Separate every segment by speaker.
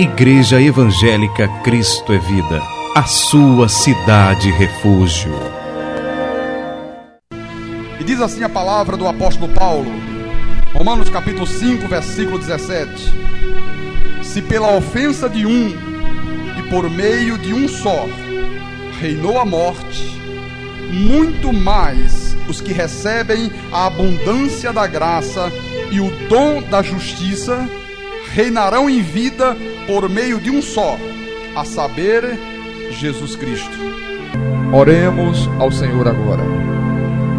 Speaker 1: Igreja Evangélica Cristo é Vida, a sua cidade refúgio.
Speaker 2: E diz assim a palavra do apóstolo Paulo, Romanos capítulo 5, versículo 17: se pela ofensa de um e por meio de um só reinou a morte, muito mais os que recebem a abundância da graça e o dom da justiça reinarão em vida por meio de um só, a saber, Jesus Cristo. Oremos ao Senhor agora.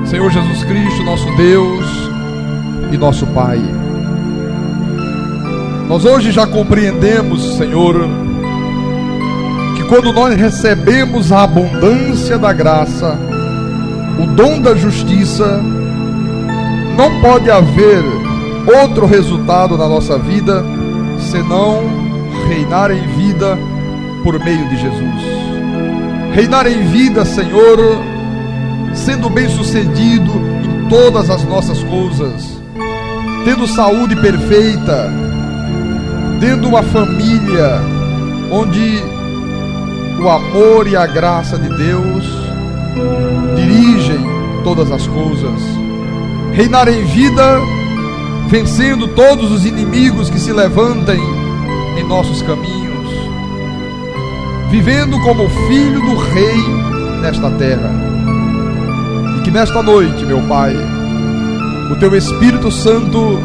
Speaker 2: Senhor Jesus Cristo, nosso Deus e nosso Pai, nós hoje já compreendemos, Senhor, que quando nós recebemos a abundância da graça, o dom da justiça, não pode haver outro resultado na nossa vida senão reinar em vida por meio de Jesus. Reinar em vida, Senhor, sendo bem-sucedido em todas as nossas coisas, tendo saúde perfeita, tendo uma família onde o amor e a graça de Deus dirigem todas as coisas. Reinar em vida vencendo todos os inimigos que se levantem em nossos caminhos, vivendo como filho do Rei nesta terra. E que nesta noite, meu Pai, o Teu Espírito Santo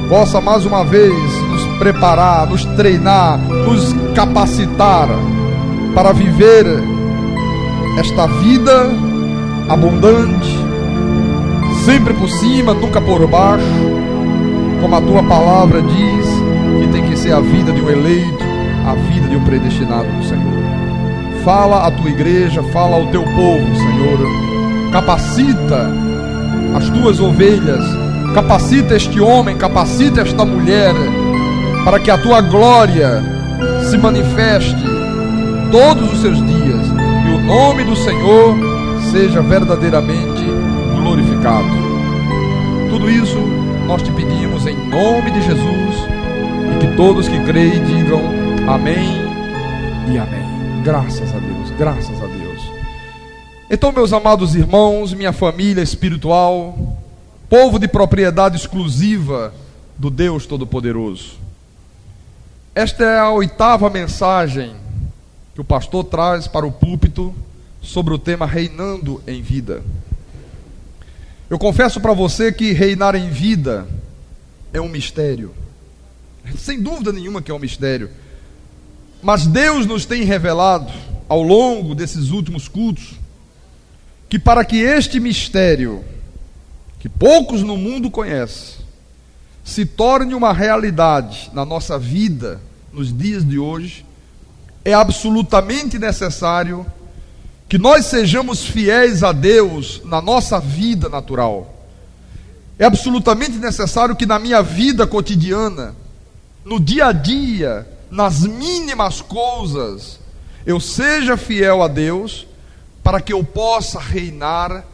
Speaker 2: possa mais uma vez nos preparar, nos treinar, nos capacitar para viver esta vida abundante, sempre por cima, nunca por baixo, como a Tua palavra diz que tem que ser a vida de um eleito, a vida de um predestinado do Senhor. Fala à Tua igreja, fala ao Teu povo, Senhor. Capacita as Tuas ovelhas, capacita este homem, capacita esta mulher, para que a Tua glória se manifeste todos os seus dias e o nome do Senhor seja verdadeiramente glorificado. Tudo isso nós te pedimos em nome de Jesus, e que todos que creem digam amém e amém. Graças a Deus, graças a Deus. Então, meus amados irmãos, minha família espiritual, povo de propriedade exclusiva do Deus Todo-Poderoso, esta é a 8ª mensagem que o pastor traz para o púlpito sobre o tema reinando em vida. Eu confesso para você que reinar em vida é um mistério, sem dúvida nenhuma que é um mistério, mas Deus nos tem revelado ao longo desses últimos cultos que para que este mistério, que poucos no mundo conhecem, se torne uma realidade na nossa vida, nos dias de hoje, é absolutamente necessário que nós sejamos fiéis a Deus na nossa vida natural. É absolutamente necessário que na minha vida cotidiana, no dia a dia, nas mínimas coisas, eu seja fiel a Deus, para que eu possa reinar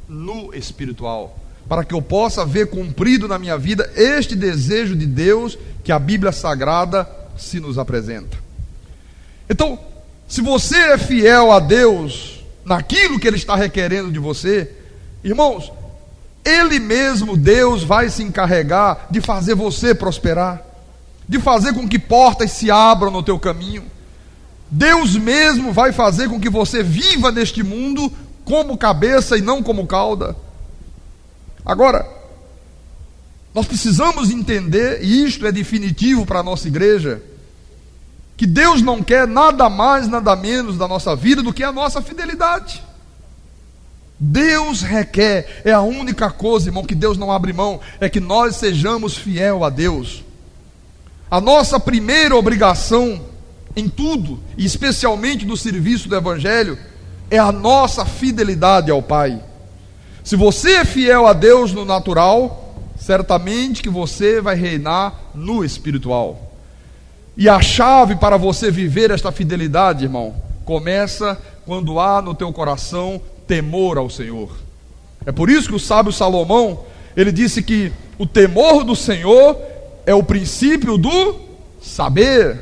Speaker 2: no espiritual, para que eu possa ver cumprido na minha vida este desejo de Deus que a Bíblia Sagrada se nos apresenta. Então, se você é fiel a Deus naquilo que Ele está requerendo de você, irmãos, Ele mesmo, Deus, vai se encarregar de fazer você prosperar, de fazer com que portas se abram no teu caminho. Deus mesmo vai fazer com que você viva neste mundo como cabeça e não como cauda. Agora, nós precisamos entender, e isto é definitivo para a nossa igreja, que Deus não quer nada mais, nada menos da nossa vida do que a nossa fidelidade. Deus requer, é a única coisa, irmão, que Deus não abre mão, é que nós sejamos fiel a Deus. A nossa primeira obrigação em tudo, e especialmente no serviço do Evangelho, é a nossa fidelidade ao Pai. Se você é fiel a Deus no natural, certamente que você vai reinar no espiritual. E a chave para você viver esta fidelidade, irmão, começa quando há no teu coração temor ao Senhor. É por isso que o sábio Salomão, ele disse que o temor do Senhor é o princípio do saber.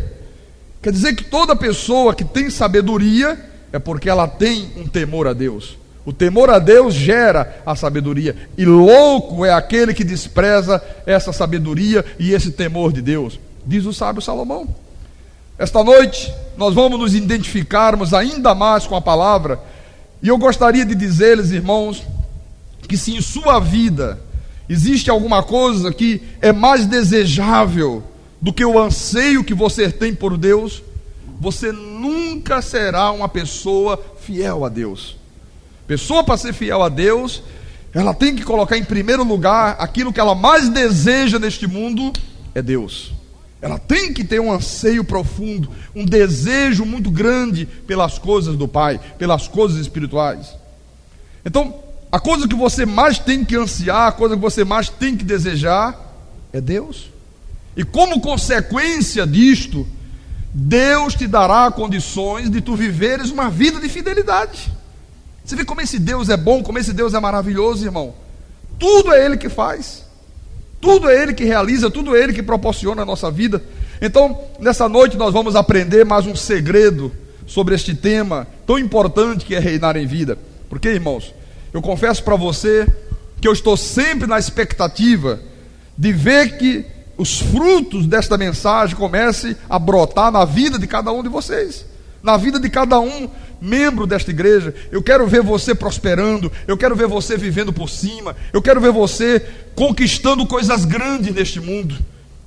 Speaker 2: Quer dizer que toda pessoa que tem sabedoria é porque ela tem um temor a Deus. O temor a Deus gera a sabedoria. E louco é aquele que despreza essa sabedoria e esse temor de Deus, diz o sábio Salomão. Esta noite nós vamos nos identificarmos ainda mais com a palavra. E eu gostaria de dizer-lhes, irmãos, que se em sua vida existe alguma coisa que é mais desejável do que o anseio que você tem por Deus, você nunca será uma pessoa fiel a Deus. Pessoa, para ser fiel a Deus, ela tem que colocar em primeiro lugar aquilo que ela mais deseja neste mundo, é Deus. Ela tem que ter um anseio profundo, um desejo muito grande pelas coisas do Pai, pelas coisas espirituais. Então, a coisa que você mais tem que ansiar, a coisa que você mais tem que desejar é Deus. E como consequência disto, Deus te dará condições de tu viveres uma vida de fidelidade. Você vê como esse Deus é bom, como esse Deus é maravilhoso, irmão. Tudo é Ele que faz, tudo é Ele que realiza, tudo é Ele que proporciona a nossa vida. Então, nessa noite nós vamos aprender mais um segredo sobre este tema tão importante que é reinar em vida. Porque, irmãos, eu confesso para você que eu estou sempre na expectativa de ver que os frutos desta mensagem comecem a brotar na vida de cada um de vocês, na vida de cada um membro desta igreja. Eu quero ver você prosperando, eu quero ver você vivendo por cima, eu quero ver você conquistando coisas grandes neste mundo.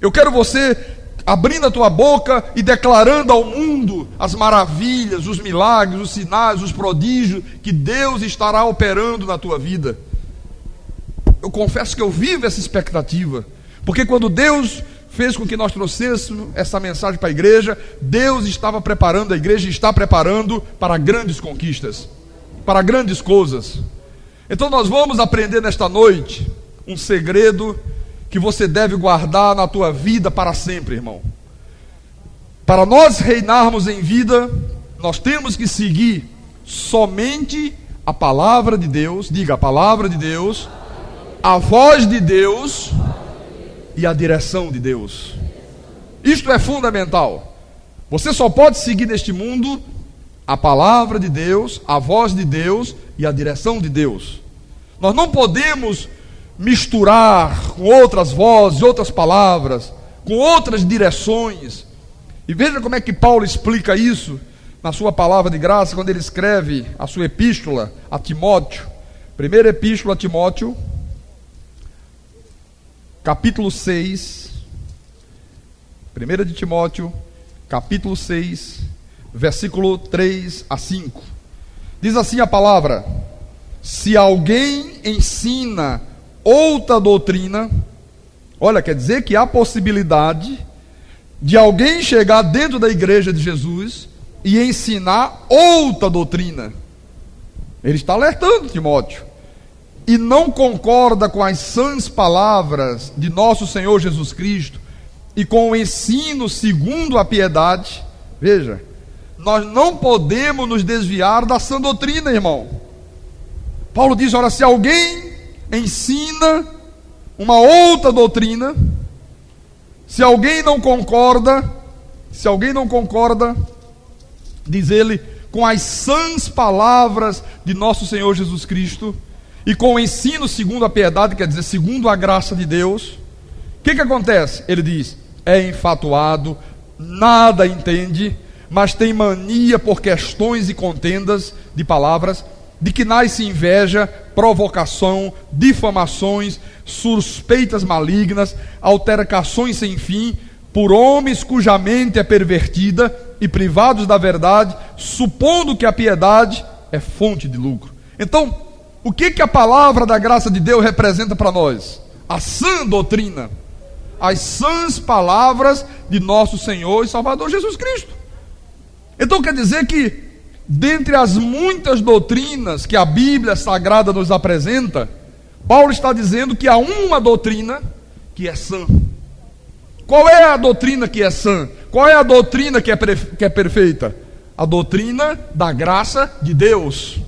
Speaker 2: Eu quero você abrindo a tua boca e declarando ao mundo as maravilhas, os milagres, os sinais, os prodígios que Deus estará operando na tua vida. Eu confesso que eu vivo essa expectativa, porque quando Deus fez com que nós trouxéssemos essa mensagem para a igreja, Deus estava preparando a igreja e está preparando para grandes conquistas, para grandes coisas. Então nós vamos aprender nesta noite um segredo que você deve guardar na tua vida para sempre, irmão. Para nós reinarmos em vida, nós temos que seguir somente a palavra de Deus. Diga, a palavra de Deus, a voz de Deus e a direção de Deus. Isto é fundamental. Você só pode seguir neste mundo a palavra de Deus, a voz de Deus e a direção de Deus. Nós não podemos misturar com outras vozes, outras palavras, com outras direções. E veja como é que Paulo explica isso na sua palavra de graça, quando ele escreve a sua epístola a Timóteo. Primeira epístola a Timóteo, capítulo 6, 1 de Timóteo, capítulo 6, versículo 3 a 5. Diz assim a palavra: se alguém ensina outra doutrina, olha, quer dizer que há possibilidade de alguém chegar dentro da igreja de Jesus e ensinar outra doutrina. Ele está alertando Timóteo. E não concorda com as sãs palavras de nosso Senhor Jesus Cristo e com o ensino segundo a piedade. Veja, nós não podemos nos desviar da sã doutrina, irmão. Paulo diz, olha, se alguém ensina uma outra doutrina, se alguém não concorda, diz ele, com as sãs palavras de nosso Senhor Jesus Cristo e com o ensino segundo a piedade, quer dizer, segundo a graça de Deus, o que acontece? Ele diz, é enfatuado, nada entende, mas tem mania por questões e contendas de palavras, de que nasce inveja, provocação, difamações, suspeitas malignas, altercações sem fim, por homens cuja mente é pervertida e privados da verdade, supondo que a piedade é fonte de lucro. Então, o que a palavra da graça de Deus representa para nós? A sã doutrina, as sãs palavras de nosso Senhor e Salvador Jesus Cristo. Então quer dizer que, dentre as muitas doutrinas que a Bíblia Sagrada nos apresenta, Paulo está dizendo que há uma doutrina que é sã. Qual é a doutrina que é sã? Qual é a doutrina que é perfeita? A doutrina da graça de Deus.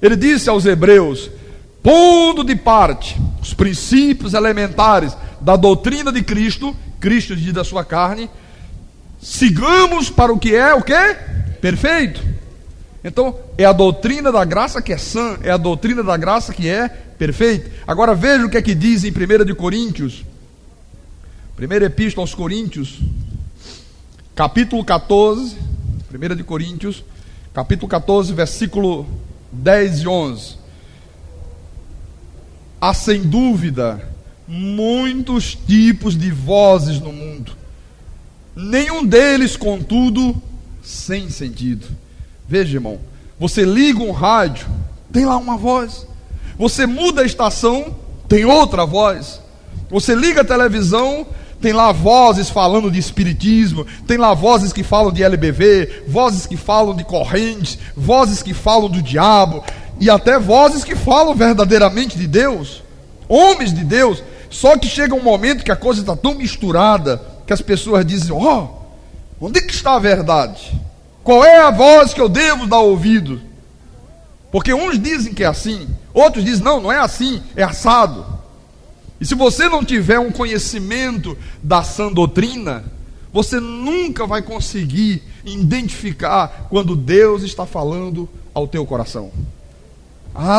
Speaker 2: Ele disse aos hebreus, pondo de parte os princípios elementares da doutrina de Cristo, Cristo diz da sua carne, sigamos para o que é o quê? Perfeito. Então, é a doutrina da graça que é sã, é a doutrina da graça que é perfeita. Agora veja o que é que diz em 1 de Coríntios, primeira epístola aos Coríntios, capítulo 14, 1 de Coríntios, capítulo 14, versículo 10 e 11. Há sem dúvida muitos tipos de vozes no mundo, nenhum deles, contudo, sem sentido. Veja, irmão, você liga um rádio, tem lá uma voz. Você muda a estação, tem outra voz. Você liga a televisão, tem lá vozes falando de espiritismo, tem lá vozes que falam de LBV, vozes que falam de correntes, vozes que falam do diabo, e até vozes que falam verdadeiramente de Deus, homens de Deus. Só que chega um momento que a coisa está tão misturada que as pessoas dizem: onde é que está a verdade? Qual é a voz que eu devo dar ouvido? Porque uns dizem que é assim, outros dizem: não é assim, é assado. E se você não tiver um conhecimento da sã doutrina, você nunca vai conseguir identificar quando Deus está falando ao teu coração.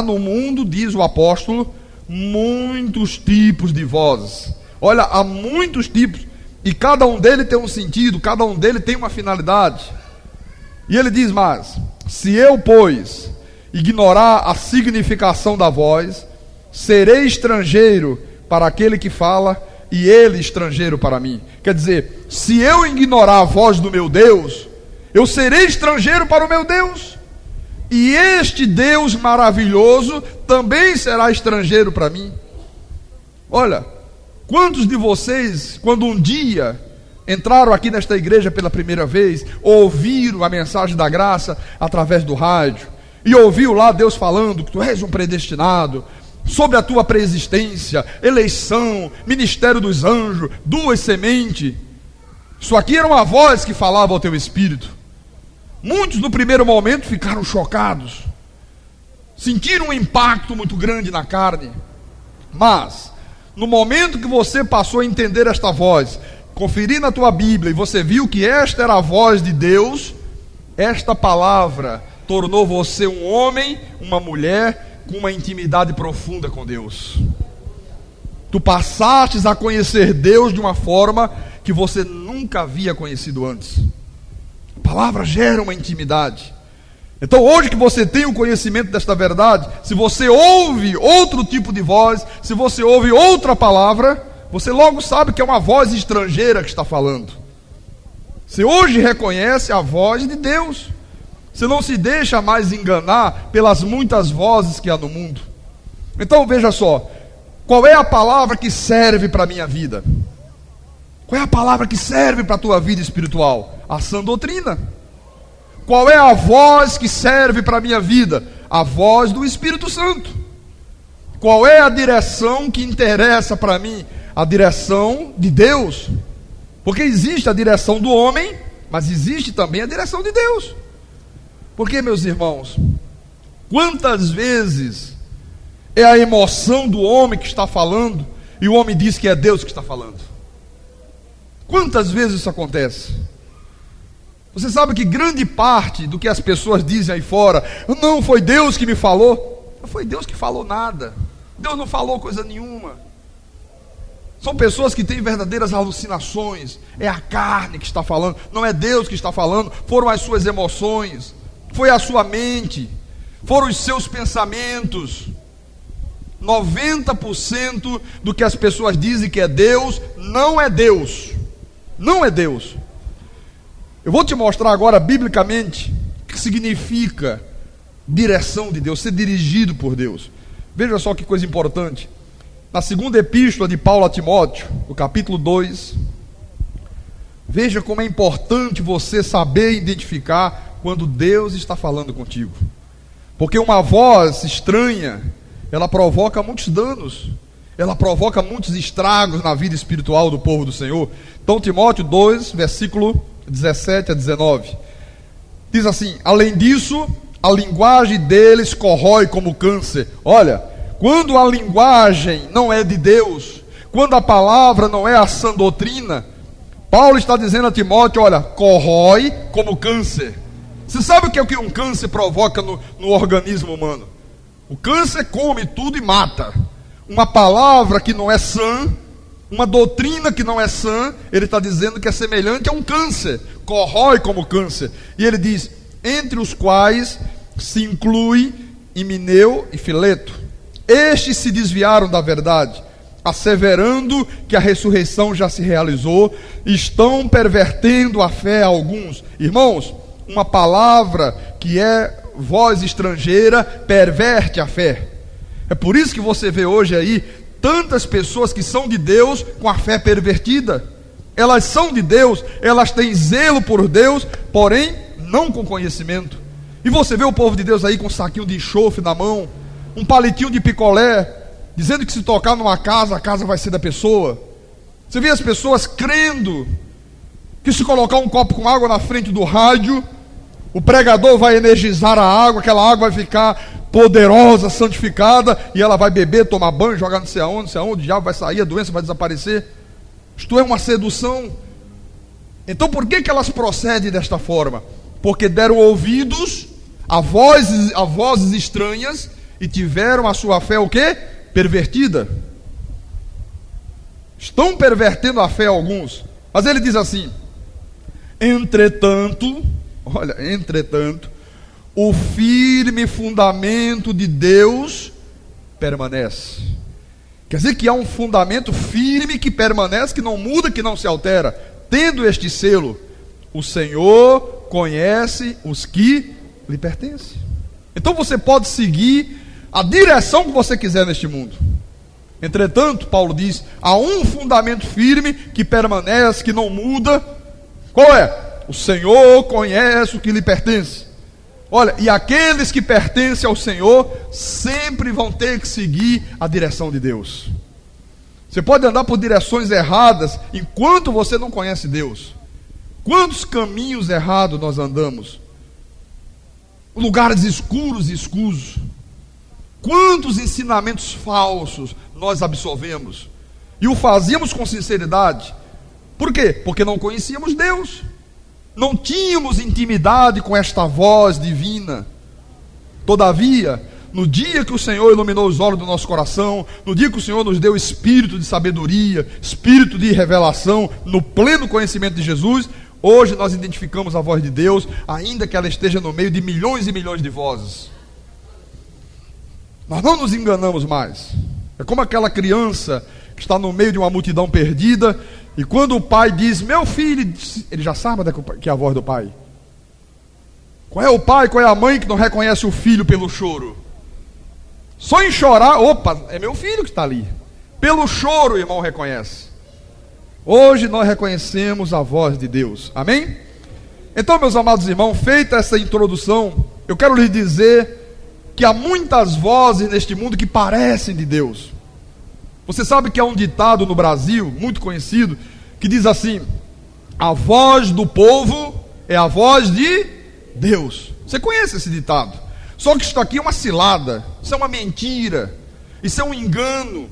Speaker 2: No mundo, diz o apóstolo, muitos tipos de vozes. Olha, há muitos tipos, e cada um deles tem um sentido, cada um deles tem uma finalidade. E ele diz mais: se eu, pois, ignorar a significação da voz, serei estrangeiro para aquele que fala, e ele estrangeiro para mim. Quer dizer, se eu ignorar a voz do meu Deus, eu serei estrangeiro para o meu Deus, e este Deus maravilhoso também será estrangeiro para mim. Olha, quantos de vocês, quando um dia entraram aqui nesta igreja pela primeira vez, ouviram a mensagem da graça através do rádio, e ouviu lá Deus falando que tu és um predestinado, sobre a tua preexistência, eleição, ministério dos anjos, duas sementes? Isso aqui era uma voz que falava ao teu espírito. Muitos no primeiro momento ficaram chocados, sentiram um impacto muito grande na carne, mas no momento que você passou a entender esta voz, conferir na tua Bíblia, e você viu que esta era a voz de Deus, esta palavra tornou você um homem, uma mulher com uma intimidade profunda com Deus. Tu passastes a conhecer Deus de uma forma que você nunca havia conhecido antes. A palavra gera uma intimidade. Então hoje que você tem o conhecimento desta verdade, se você ouve outro tipo de voz, se você ouve outra palavra, você logo sabe que é uma voz estrangeira que está falando. Você hoje reconhece a voz de Deus. Você não se deixa mais enganar pelas muitas vozes que há no mundo. Então veja só, qual é a palavra que serve para a minha vida? Qual é a palavra que serve para a tua vida espiritual? A sã doutrina. Qual é a voz que serve para a minha vida? A voz do Espírito Santo. Qual é a direção que interessa para mim? A direção de Deus. Porque existe a direção do homem, mas existe também a direção de Deus. Porque, meus irmãos, quantas vezes é a emoção do homem que está falando e o homem diz que é Deus que está falando? Quantas vezes isso acontece? Você sabe que grande parte do que as pessoas dizem aí fora: não foi Deus que me falou. Não foi Deus que falou nada. Deus não falou coisa nenhuma. São pessoas que têm verdadeiras alucinações. É a carne que está falando, não é Deus que está falando. Foram as suas emoções, foi a sua mente, foram os seus pensamentos. 90% do que as pessoas dizem que é Deus, não é Deus. Não é Deus. Eu vou te mostrar agora, biblicamente, o que significa direção de Deus, ser dirigido por Deus. Veja só que coisa importante. Na segunda epístola de Paulo a Timóteo, no capítulo 2, veja como é importante você saber identificar quando Deus está falando contigo. Porque uma voz estranha, ela provoca muitos danos, ela provoca muitos estragos na vida espiritual do povo do Senhor. Então Timóteo 2, versículo 17 a 19, diz assim: além disso, a linguagem deles corrói como câncer. Olha, quando a linguagem não é de Deus, quando a palavra não é a sã doutrina, Paulo está dizendo a Timóteo: olha, corrói como câncer. Você sabe o que um câncer provoca no organismo humano? O câncer come tudo e mata. Uma palavra que não é sã, uma doutrina que não é sã, ele está dizendo que é semelhante a um câncer, corrói como câncer. E ele diz: entre os quais se inclui Himeneu e Fileto. Estes se desviaram da verdade, asseverando que a ressurreição já se realizou, estão pervertendo a fé a alguns. Irmãos, uma palavra que é voz estrangeira perverte a fé. É por isso que você vê hoje aí tantas pessoas que são de Deus com a fé pervertida. Elas são de Deus, elas têm zelo por Deus, porém não com conhecimento. E você vê o povo de Deus aí com um saquinho de enxofre na mão, um palitinho de picolé, dizendo que se tocar numa casa, a casa vai ser da pessoa. Você vê as pessoas crendo que se colocar um copo com água na frente do rádio, o pregador vai energizar a água, aquela água vai ficar poderosa, santificada, e ela vai beber, tomar banho, jogar não sei aonde, o diabo vai sair, a doença vai desaparecer. Isto é uma sedução. Então por que elas procedem desta forma? Porque deram ouvidos a vozes estranhas e tiveram a sua fé o quê? Pervertida. Estão pervertendo a fé alguns. Mas ele diz assim: entretanto, o firme fundamento de Deus permanece. Quer dizer que há um fundamento firme que permanece, que não muda, que não se altera. Tendo este selo: o Senhor conhece os que lhe pertencem. Então você pode seguir a direção que você quiser neste mundo. Entretanto, Paulo diz, há um fundamento firme que permanece, que não muda. Qual é? O Senhor conhece o que lhe pertence. Olha, e aqueles que pertencem ao Senhor sempre vão ter que seguir a direção de Deus. Você pode andar por direções erradas enquanto você não conhece Deus. Quantos caminhos errados nós andamos? Lugares escuros e escusos. Quantos ensinamentos falsos nós absorvemos e o fazíamos com sinceridade. Por quê? Porque não conhecíamos Deus, não tínhamos intimidade com esta voz divina. Todavia, no dia que o Senhor iluminou os olhos do nosso coração, no dia que o Senhor nos deu espírito de sabedoria, espírito de revelação, no pleno conhecimento de Jesus, hoje nós identificamos a voz de Deus, ainda que ela esteja no meio de milhões e milhões de vozes. Nós não nos enganamos mais. É como aquela criança que está no meio de uma multidão perdida, e quando o pai diz, meu filho, ele já sabe que é a voz do pai. Qual é o pai, qual é a mãe que não reconhece o filho pelo choro? Só em chorar, opa, é meu filho que está ali. Pelo choro o irmão reconhece. Hoje nós reconhecemos a voz de Deus, amém? Então, meus amados irmãos, feita essa introdução, eu quero lhes dizer que há muitas vozes neste mundo que parecem de Deus. Você sabe que há um ditado no Brasil, muito conhecido, que diz assim: a voz do povo é a voz de Deus. Você conhece esse ditado? Só que isso aqui é uma cilada, isso é uma mentira, isso é um engano.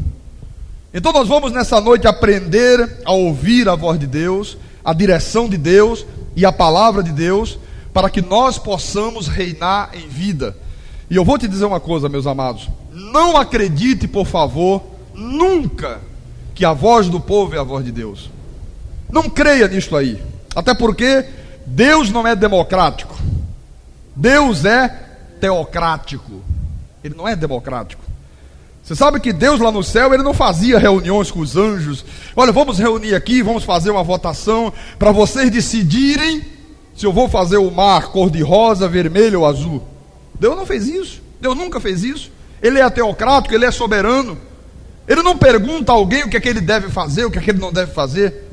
Speaker 2: Então nós vamos nessa noite aprender a ouvir a voz de Deus, a direção de Deus e a palavra de Deus, para que nós possamos reinar em vida. E eu vou te dizer uma coisa, meus amados, não acredite, por favor, nunca que a voz do povo é a voz de Deus. Não creia nisto aí, até porque Deus não é democrático. Deus é teocrático, ele não é democrático. Você sabe que Deus lá no céu, ele não fazia reuniões com os anjos. Olha, vamos reunir aqui, vamos fazer uma votação para vocês decidirem se eu vou fazer o mar cor de rosa, vermelho ou azul. Deus não fez isso, Deus nunca fez isso. Ele é teocrático, ele é soberano. Ele não pergunta a alguém o que é que ele deve fazer, o que é que ele não deve fazer.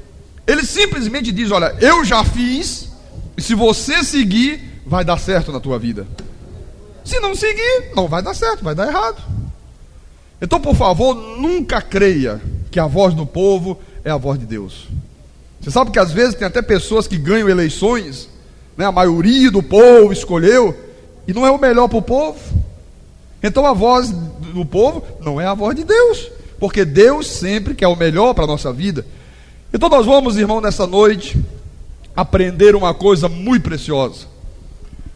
Speaker 2: Ele simplesmente diz, olha, eu já fiz, e se você seguir, vai dar certo na tua vida. Se não seguir, não vai dar certo, vai dar errado. Então, por favor, nunca creia que a voz do povo é a voz de Deus. Você sabe que às vezes tem até pessoas que ganham eleições, né? A maioria do povo escolheu, e não é o melhor para o povo. Então a voz do povo não é a voz de Deus, porque Deus sempre quer o melhor para a nossa vida. Então nós vamos, irmão, nessa noite, aprender uma coisa muito preciosa.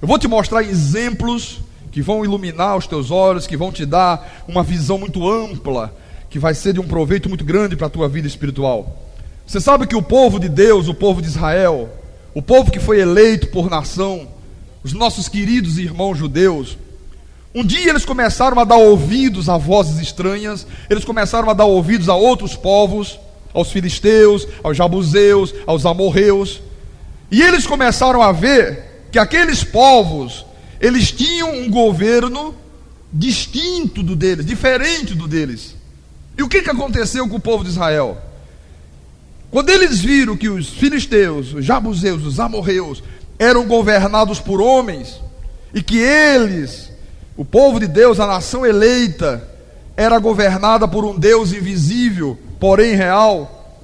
Speaker 2: Eu vou te mostrar exemplos que vão iluminar os teus olhos, que vão te dar uma visão muito ampla, que vai ser de um proveito muito grande para a tua vida espiritual. Você sabe que o povo de Deus, o povo de Israel, o povo que foi eleito por nação, os nossos queridos irmãos judeus, um dia eles começaram a dar ouvidos a vozes estranhas, eles começaram a dar ouvidos a outros povos, aos filisteus, aos jebuseus, aos amorreus, e eles começaram a ver que aqueles povos, eles tinham um governo distinto do deles, diferente do deles. E o que aconteceu com o povo de Israel? Quando eles viram que os filisteus, os jebuseus, os amorreus eram governados por homens, e que eles, o povo de Deus, a nação eleita, era governada por um Deus invisível, porém real,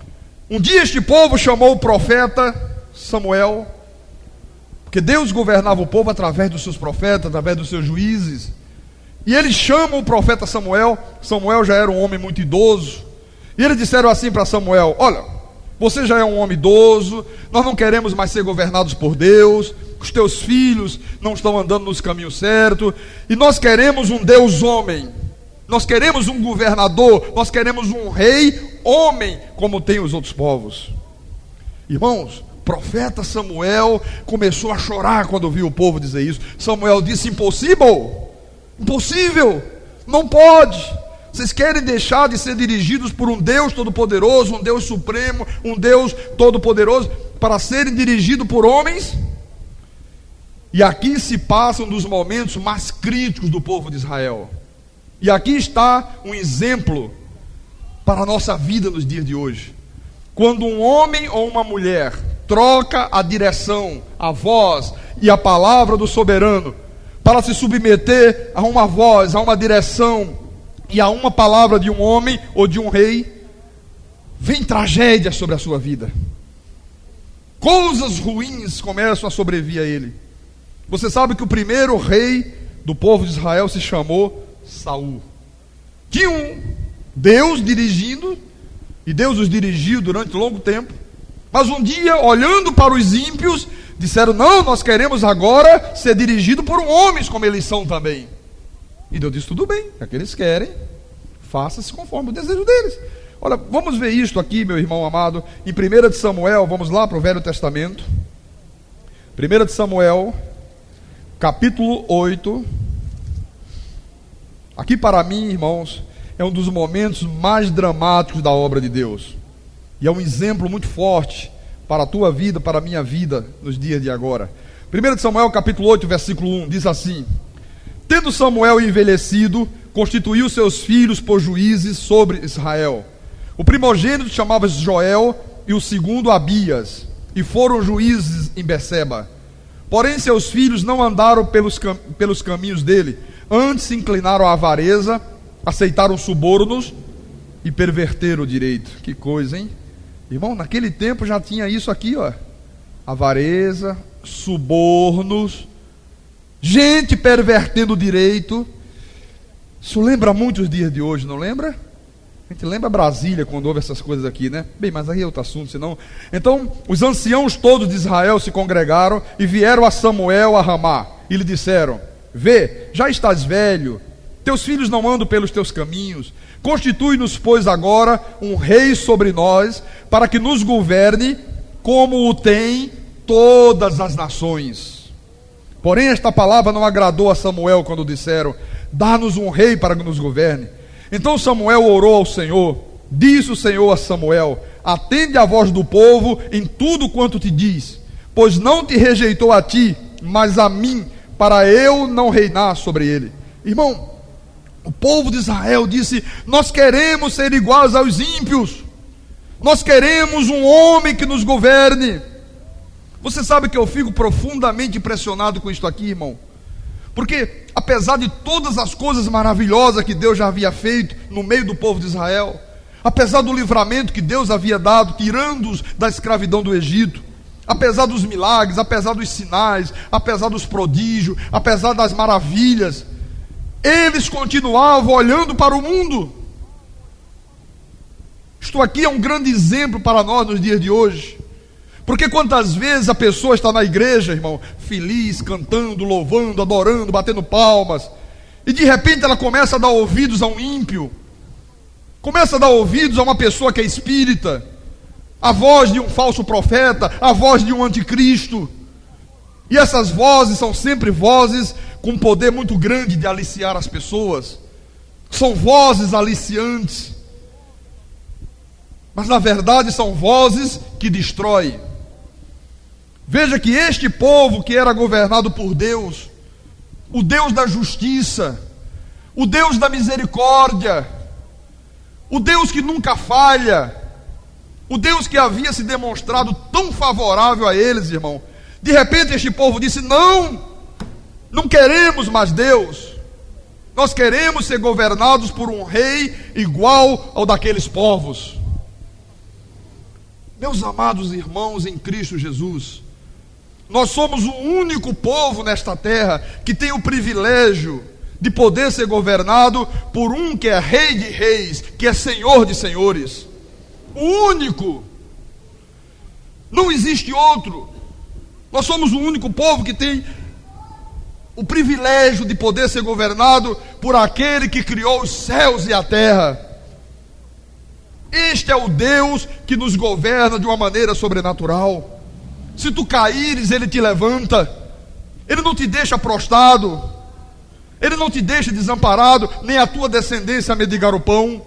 Speaker 2: um dia este povo chamou o profeta Samuel, porque Deus governava o povo através dos seus profetas, através dos seus juízes, e eles chamam o profeta Samuel. Samuel já era um homem muito idoso, e eles disseram assim para Samuel: olha, você já é um homem idoso, nós não queremos mais ser governados por Deus, os teus filhos não estão andando nos caminhos certos, e nós queremos um Deus homem, nós queremos um governador, nós queremos um rei homem, como tem os outros povos. Irmãos, o profeta Samuel começou a chorar quando viu o povo dizer isso. Samuel disse: impossível, impossível, não pode. Vocês querem deixar de ser dirigidos por um Deus todo-poderoso, um Deus supremo, um Deus todo-poderoso, para serem dirigidos por homens? E aqui se passa um dos momentos mais críticos do povo de Israel. E aqui está um exemplo para a nossa vida nos dias de hoje. Quando um homem ou uma mulher troca a direção, a voz e a palavra do soberano para se submeter a uma voz, a uma direção e a uma palavra de um homem ou de um rei, vem tragédia sobre a sua vida. Coisas ruins começam a sobrevir a ele. Você sabe que o primeiro rei do povo de Israel se chamou Saul. Tinha um Deus dirigindo, e Deus os dirigiu durante longo tempo, mas um dia, olhando para os ímpios, disseram: não, nós queremos agora ser dirigidos por homens como eles são também. E Deus disse: tudo bem, é que eles querem, faça-se conforme o desejo deles. Olha, vamos ver isto aqui, meu irmão amado, em 1 de Samuel, vamos lá para o Velho Testamento. 1 de Samuel, capítulo 8. Aqui para mim, irmãos, é um dos momentos mais dramáticos da obra de Deus. E é um exemplo muito forte para a tua vida, para a minha vida, nos dias de agora. 1 de Samuel, capítulo 8, versículo 1, diz assim: tendo Samuel envelhecido, constituiu seus filhos por juízes sobre Israel. O primogênito chamava-se Joel, e o segundo Abias, e foram juízes em Beceba. Porém seus filhos não andaram pelos caminhos dele, antes se inclinaram à avareza, aceitaram subornos e perverteram o direito. Que coisa, hein? Irmão, naquele tempo já tinha isso aqui, ó: avareza, subornos, gente pervertendo o direito. Isso lembra muito os dias de hoje, não lembra? A gente lembra Brasília quando ouve essas coisas aqui, né? Bem, mas aí é outro assunto, senão... Então, os anciãos todos de Israel se congregaram e vieram a Samuel a Ramá, e lhe disseram: vê, já estás velho, teus filhos não andam pelos teus caminhos, constitui-nos, pois, agora um rei sobre nós, para que nos governe como o tem todas as nações. Porém esta palavra não agradou a Samuel quando disseram: dá-nos um rei para que nos governe. Então Samuel orou ao Senhor. Disse o Senhor a Samuel: atende a voz do povo em tudo quanto te diz, pois não te rejeitou a ti, mas a mim, para eu não reinar sobre ele. Irmão, o povo de Israel disse: nós queremos ser iguais aos ímpios, nós queremos um homem que nos governe. Você sabe que eu fico profundamente impressionado com isto aqui, irmão, porque apesar de todas as coisas maravilhosas que Deus já havia feito no meio do povo de Israel, apesar do livramento que Deus havia dado, tirando-os da escravidão do Egito, apesar dos milagres, apesar dos sinais, apesar dos prodígios, apesar das maravilhas, eles continuavam olhando para o mundo. Isto aqui é um grande exemplo para nós nos dias de hoje. Porque quantas vezes a pessoa está na igreja, irmão, feliz, cantando, louvando, adorando, batendo palmas, e de repente ela começa a dar ouvidos a um ímpio, começa a dar ouvidos a uma pessoa que é espírita, a voz de um falso profeta, a voz de um anticristo. E essas vozes são sempre vozes com um poder muito grande de aliciar as pessoas. São vozes aliciantes. Mas na verdade são vozes que destroem. Veja que este povo que era governado por Deus, o Deus da justiça, o Deus da misericórdia, o Deus que nunca falha, o Deus que havia se demonstrado tão favorável a eles, irmão, de repente este povo disse: não queremos mais Deus, nós queremos ser governados por um rei igual ao daqueles povos. Meus amados irmãos em Cristo Jesus, nós somos o único povo nesta terra que tem o privilégio de poder ser governado por um que é Rei de Reis, que é Senhor de Senhores. O único. Não existe outro. Nós somos o único povo que tem o privilégio de poder ser governado por aquele que criou os céus e a terra. Este é o Deus que nos governa de uma maneira sobrenatural. Se tu caíres, Ele te levanta. Ele não te deixa prostrado. Ele não te deixa desamparado, nem a tua descendência a mendigar o pão.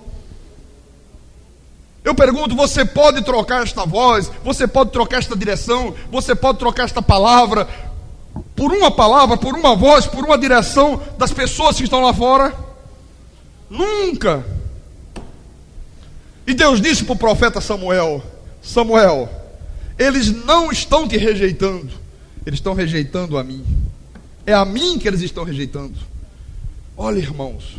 Speaker 2: Eu pergunto: você pode trocar esta voz, você pode trocar esta direção, você pode trocar esta palavra, por uma voz, por uma direção das pessoas que estão lá fora? Nunca. E Deus disse para o profeta Samuel: Samuel, eles não estão te rejeitando, eles estão rejeitando a mim. É a mim que eles estão rejeitando. Olha, irmãos,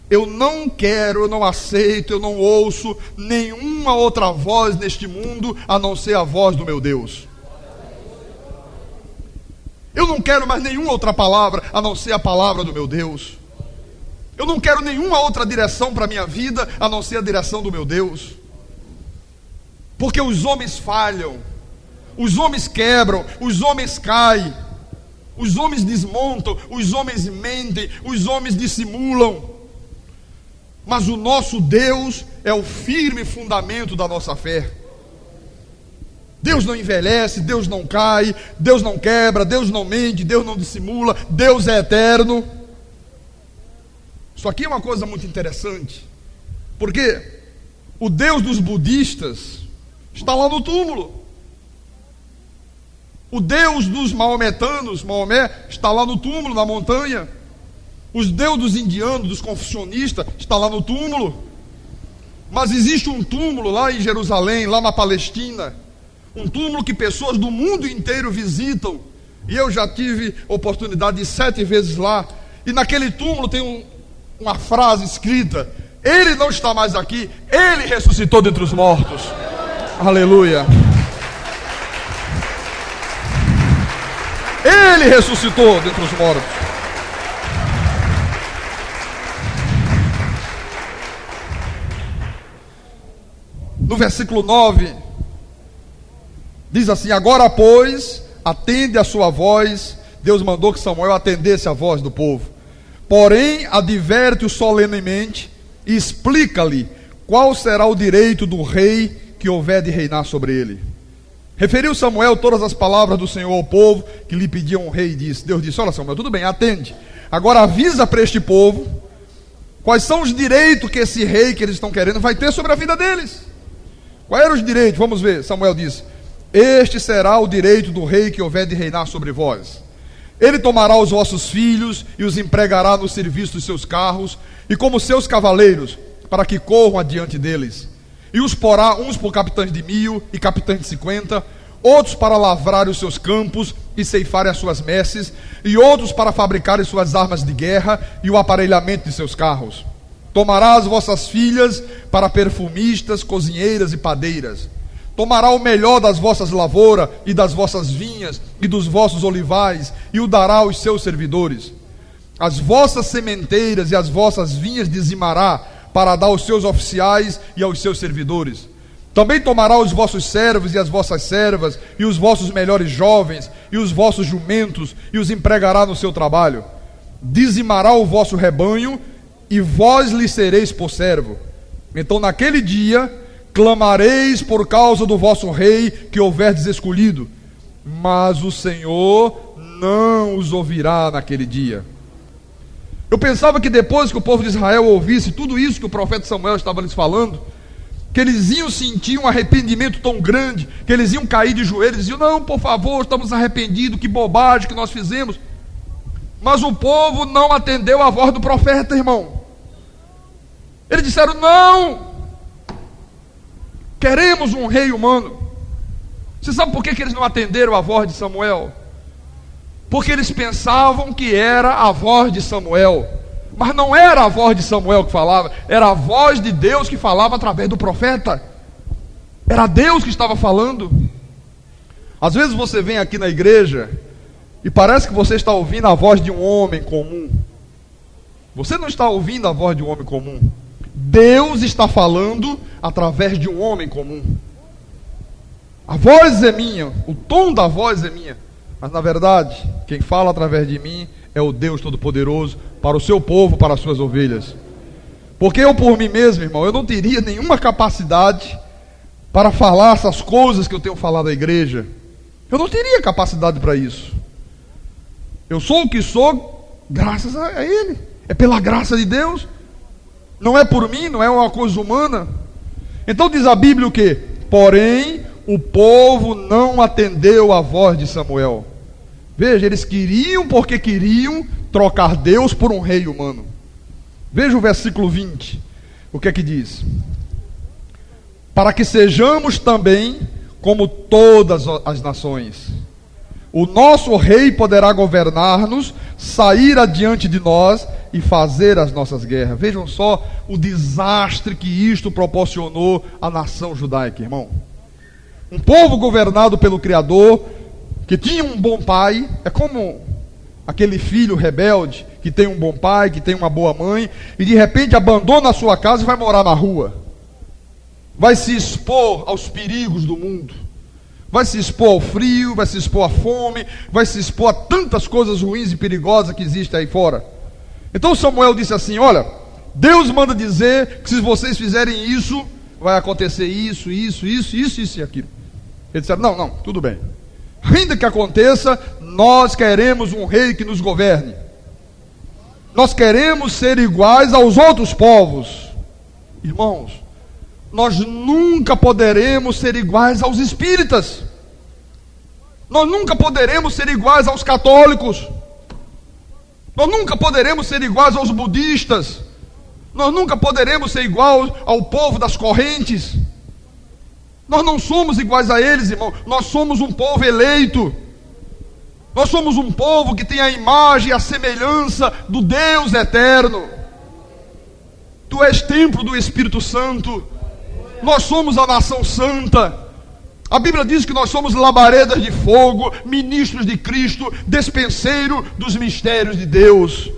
Speaker 2: eu não quero, eu não aceito, eu não ouço nenhuma outra voz neste mundo a não ser a voz do meu Deus. Eu não quero mais nenhuma outra palavra a não ser a palavra do meu Deus. Eu não quero nenhuma outra direção para a minha vida a não ser a direção do meu Deus. Porque os homens falham, os homens quebram, os homens caem, os homens desmontam, os homens mentem, os homens dissimulam. Mas o nosso Deus é o firme fundamento da nossa fé. Deus não envelhece, Deus não cai, Deus não quebra, Deus não mente, Deus não dissimula, Deus é eterno. Isso aqui é uma coisa muito interessante, porque o Deus dos budistas está lá no túmulo. O Deus dos maometanos, Maomé, está lá no túmulo, na montanha. Os Deus dos indianos, dos confucionistas, está lá no túmulo. Mas existe um túmulo lá em Jerusalém, lá na Palestina, um túmulo que pessoas do mundo inteiro visitam. E eu já tive oportunidade de ir 7 vezes lá. E naquele túmulo tem uma frase escrita: Ele não está mais aqui, Ele ressuscitou dentre os mortos. Aleluia. Ele ressuscitou dentre os mortos. No versículo 9 diz assim: agora pois, atende a sua voz. Deus mandou que Samuel atendesse a voz do povo. Porém, adverte-o solenemente e explica-lhe qual será o direito do rei que houver de reinar sobre ele. Referiu Samuel todas as palavras do Senhor ao povo que lhe pediam um rei e disse: Deus disse: olha, Samuel, tudo bem, atende. Agora avisa para este povo quais são os direitos que esse rei que eles estão querendo vai ter sobre a vida deles. Quais eram os direitos? Vamos ver. Samuel disse: este será o direito do rei que houver de reinar sobre vós. Ele tomará os vossos filhos e os empregará no serviço dos seus carros e como seus cavaleiros, para que corram adiante deles. E os porá uns por capitães de 1000 e capitães de 50, outros para lavrar os seus campos e ceifarem as suas messes, e outros para fabricarem suas armas de guerra e o aparelhamento de seus carros. Tomará as vossas filhas para perfumistas, cozinheiras e padeiras. Tomará o melhor das vossas lavouras e das vossas vinhas e dos vossos olivais e o dará aos seus servidores. As vossas sementeiras e as vossas vinhas dizimará, para dar aos seus oficiais e aos seus servidores. Também tomará os vossos servos e as vossas servas, e os vossos melhores jovens, e os vossos jumentos, e os empregará no seu trabalho. Dizimará o vosso rebanho, e vós lhe sereis por servo. Então naquele dia clamareis por causa do vosso rei que houverdes escolhido, mas o Senhor não os ouvirá naquele dia. Eu pensava que depois que o povo de Israel ouvisse tudo isso que o profeta Samuel estava lhes falando, que eles iam sentir um arrependimento tão grande, que eles iam cair de joelhos e diziam: não, por favor, estamos arrependidos, que bobagem que nós fizemos. Mas o povo não atendeu a voz do profeta, irmão. Eles disseram: não, queremos um rei humano. Você sabe por que eles não atenderam a voz de Samuel? Porque eles pensavam que era a voz de Samuel, mas não era a voz de Samuel que falava, era a voz de Deus que falava através do profeta. Era Deus que estava falando. Às vezes você vem aqui na igreja e parece que você está ouvindo a voz de um homem comum. Você não está ouvindo a voz de um homem comum. Deus está falando através de um homem comum. A voz é minha, o tom da voz é minha, mas na verdade, quem fala através de mim é o Deus Todo-Poderoso, para o seu povo, para as suas ovelhas. Porque eu por mim mesmo, irmão, eu não teria nenhuma capacidade para falar essas coisas que eu tenho falado à igreja. Eu não teria capacidade para isso. Eu sou o que sou graças a Ele. É pela graça de Deus. Não é por mim, não é uma coisa humana. Então diz a Bíblia o quê? Porém, o povo não atendeu a voz de Samuel. Veja, eles queriam porque queriam trocar Deus por um rei humano. Veja o versículo 20. O que é que diz? Para que sejamos também como todas as nações. O nosso rei poderá governar-nos, sair adiante de nós e fazer as nossas guerras. Vejam só o desastre que isto proporcionou à nação judaica, irmão. Um povo governado pelo Criador, que tinha um bom pai. É como aquele filho rebelde que tem um bom pai, que tem uma boa mãe, e de repente abandona a sua casa e vai morar na rua. Vai se expor aos perigos do mundo, vai se expor ao frio, vai se expor à fome, vai se expor a tantas coisas ruins e perigosas que existem aí fora. Então Samuel disse assim: olha, Deus manda dizer que se vocês fizerem isso, vai acontecer isso e aquilo. Eles disseram: não, tudo bem. Ainda que aconteça, nós queremos um rei que nos governe. Nós queremos ser iguais aos outros povos. Irmãos, nós nunca poderemos ser iguais aos espíritas. Nós nunca poderemos ser iguais aos católicos. Nós nunca poderemos ser iguais aos budistas. Nós nunca poderemos ser iguais ao povo das correntes. Nós não somos iguais a eles, irmão. Nós somos um povo eleito. Nós somos um povo que tem a imagem e a semelhança do Deus eterno. Tu és templo do Espírito Santo. Nós somos a nação santa. A Bíblia diz que nós somos labaredas de fogo, ministros de Cristo, despenseiro dos mistérios de Deus.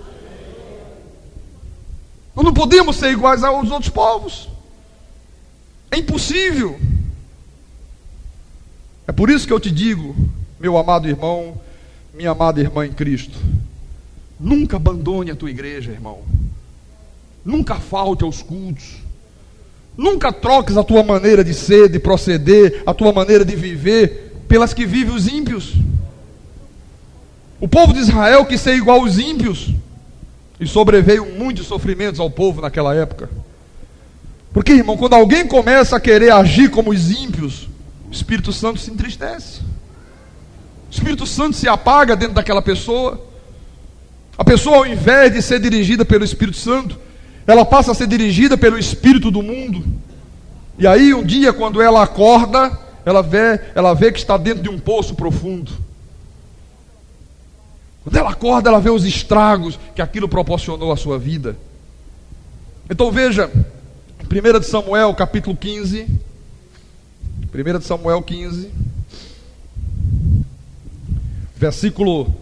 Speaker 2: Nós não podemos ser iguais aos outros povos. É impossível. É por isso que eu te digo, meu amado irmão, minha amada irmã em Cristo, nunca abandone a tua igreja, irmão. Nunca falte aos cultos. Nunca troques a tua maneira de ser, de proceder, a tua maneira de viver pelas que vivem os ímpios. O povo de Israel quis ser igual aos ímpios, e sobreveio muitos sofrimentos ao povo naquela época. Porque, irmão, quando alguém começa a querer agir como os ímpios, o Espírito Santo se entristece. O Espírito Santo se apaga dentro daquela pessoa. A pessoa, ao invés de ser dirigida pelo Espírito Santo, ela passa a ser dirigida pelo espírito do mundo. E aí um dia, quando ela acorda, ela vê que está dentro de um poço profundo. Quando ela acorda, ela vê os estragos que aquilo proporcionou à sua vida. Então veja, 1 de Samuel capítulo 15, 1 de Samuel 15, versículo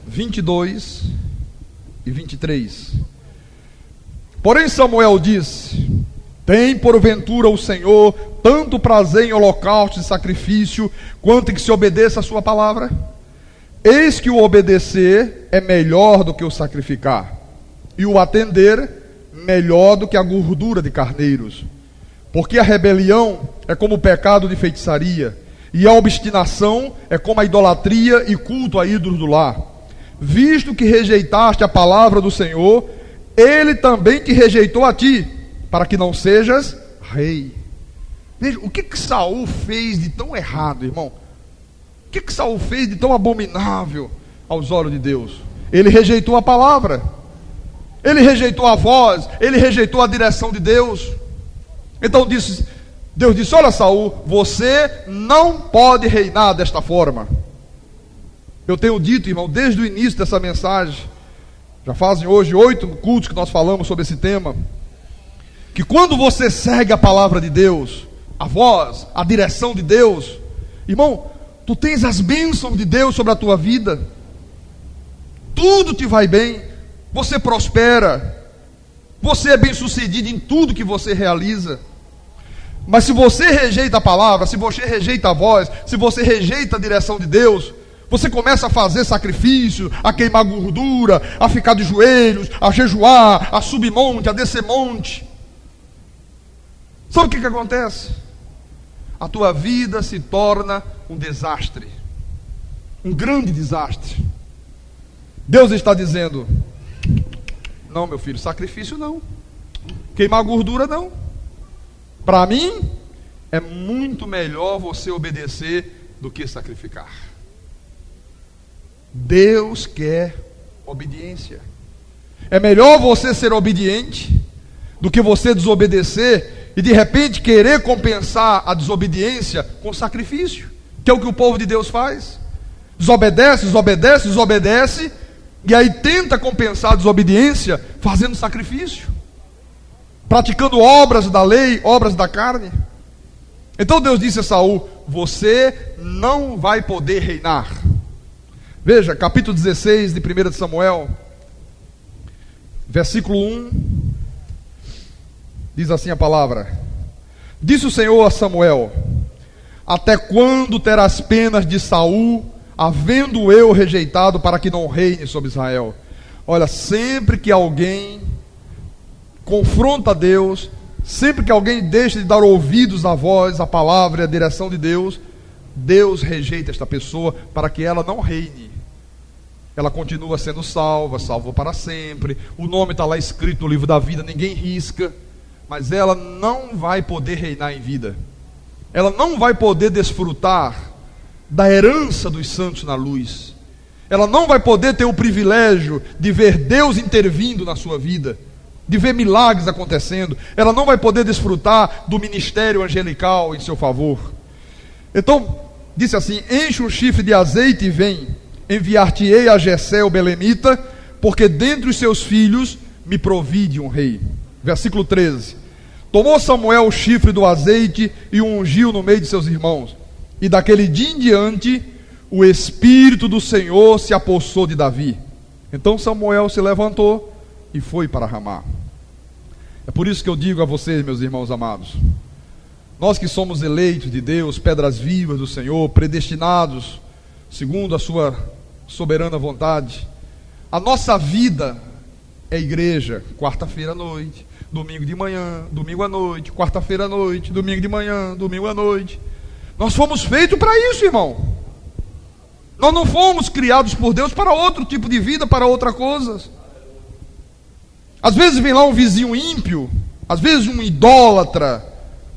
Speaker 2: 22 e 23. Porém Samuel disse: tem porventura o Senhor tanto prazer em holocausto e sacrifício, quanto em que se obedeça a sua palavra? Eis que o obedecer é melhor do que o sacrificar, e o atender melhor do que a gordura de carneiros. Porque a rebelião é como o pecado de feitiçaria, e a obstinação é como a idolatria e culto a ídolos do lar. Visto que rejeitaste a palavra do Senhor, Ele também te rejeitou a ti, para que não sejas rei. Veja, o que Saul fez de tão errado, irmão? O que Saul fez de tão abominável aos olhos de Deus? Ele rejeitou a palavra, ele rejeitou a voz, ele rejeitou a direção de Deus. Então Deus disse: olha, Saul, você não pode reinar desta forma. Eu tenho dito, irmão, desde o início dessa mensagem, já fazem hoje 8 cultos que nós falamos sobre esse tema, que quando você segue a palavra de Deus, a voz, a direção de Deus, irmão, tu tens as bênçãos de Deus sobre a tua vida, tudo te vai bem, você prospera, você é bem sucedido em tudo que você realiza. Mas se você rejeita a palavra, se você rejeita a voz, se você rejeita a direção de Deus, você começa a fazer sacrifício, a queimar gordura, a ficar de joelhos, a jejuar, a subir monte, a descer monte. Sabe o que acontece? A tua vida se torna um desastre, um grande desastre. Deus está dizendo: não, meu filho, sacrifício não, queimar gordura não. Para mim é muito melhor você obedecer do que sacrificar. Deus quer obediência. É melhor você ser obediente do que você desobedecer e de repente querer compensar a desobediência com sacrifício, que é o que o povo de Deus faz. Desobedece, desobedece, desobedece, e aí tenta compensar a desobediência fazendo sacrifício, praticando obras da lei, obras da carne. Então Deus disse a Saul: você não vai poder reinar. Veja, capítulo 16 de 1 de Samuel, versículo 1, diz assim a palavra: disse o Senhor a Samuel: até quando terás penas de Saul, havendo eu rejeitado, para que não reine sobre Israel? Olha, sempre que alguém confronta Deus, sempre que alguém deixa de dar ouvidos à voz, à palavra e à direção de Deus, Deus rejeita esta pessoa para que ela não reine. Ela continua sendo salva para sempre, o nome está lá escrito no livro da vida, ninguém risca, mas ela não vai poder reinar em vida. Ela não vai poder desfrutar da herança dos santos na luz. Ela não vai poder ter o privilégio de ver Deus intervindo na sua vida, de ver milagres acontecendo. Ela não vai poder desfrutar do ministério angelical em seu favor. Então, disse assim: enche um chifre de azeite e vem, enviar-te-ei a Jessé o belemita, porque dentre os seus filhos me provide um rei. Versículo 13: tomou Samuel o chifre do azeite e o ungiu no meio de seus irmãos, e daquele dia em diante o Espírito do Senhor se apossou de Davi. Então Samuel se levantou e foi para Ramá. É por isso que eu digo a vocês, meus irmãos amados, nós que somos eleitos de Deus, pedras vivas do Senhor, predestinados segundo a sua soberana vontade, a nossa vida é igreja, quarta-feira à noite, domingo de manhã, domingo à noite, quarta-feira à noite, domingo de manhã, domingo à noite. Nós fomos feitos para isso, irmão. Nós não fomos criados por Deus para outro tipo de vida, para outra coisa. Às vezes vem lá um vizinho ímpio, às vezes um idólatra,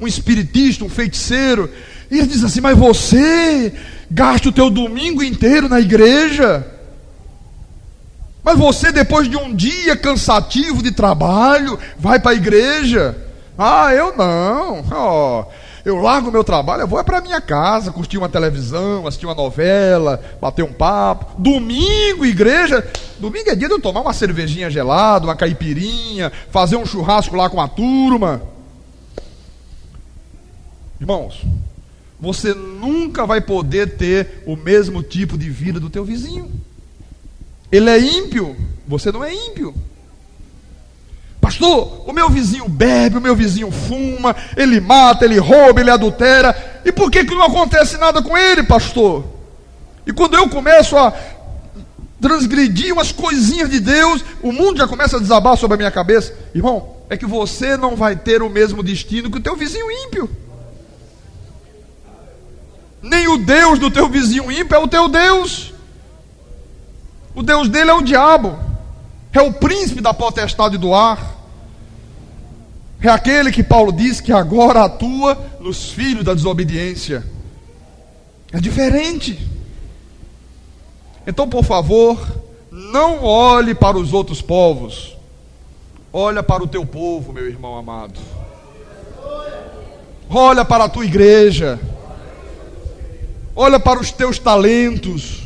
Speaker 2: um espiritista, um feiticeiro, e ele diz assim: mas você gasta o teu domingo inteiro na igreja, mas você, depois de um dia cansativo de trabalho, vai para a igreja. Ah, eu não, eu largo o meu trabalho, eu vou para a minha casa, curtir uma televisão, assistir uma novela, bater um papo. Domingo, igreja, domingo é dia de eu tomar uma cervejinha gelada, uma caipirinha, fazer um churrasco lá com a turma. Irmãos, você nunca vai poder ter o mesmo tipo de vida do teu vizinho. Ele é ímpio, você não é ímpio. Pastor, o meu vizinho bebe, o meu vizinho fuma, ele mata, ele rouba, ele adultera. E por que não acontece nada com ele, pastor? E quando eu começo a transgredir umas coisinhas de Deus, o mundo já começa a desabar sobre a minha cabeça. Irmão, é que você não vai ter o mesmo destino que o teu vizinho ímpio. Nem o Deus do teu vizinho ímpio é o teu Deus. O Deus dele é o diabo. É o príncipe da potestade do ar. É aquele que Paulo diz que agora atua nos filhos da desobediência. É diferente. Então, por favor, não olhe para os outros povos. Olha para o teu povo, meu irmão amado. Olha para a tua igreja. Olha para os teus talentos.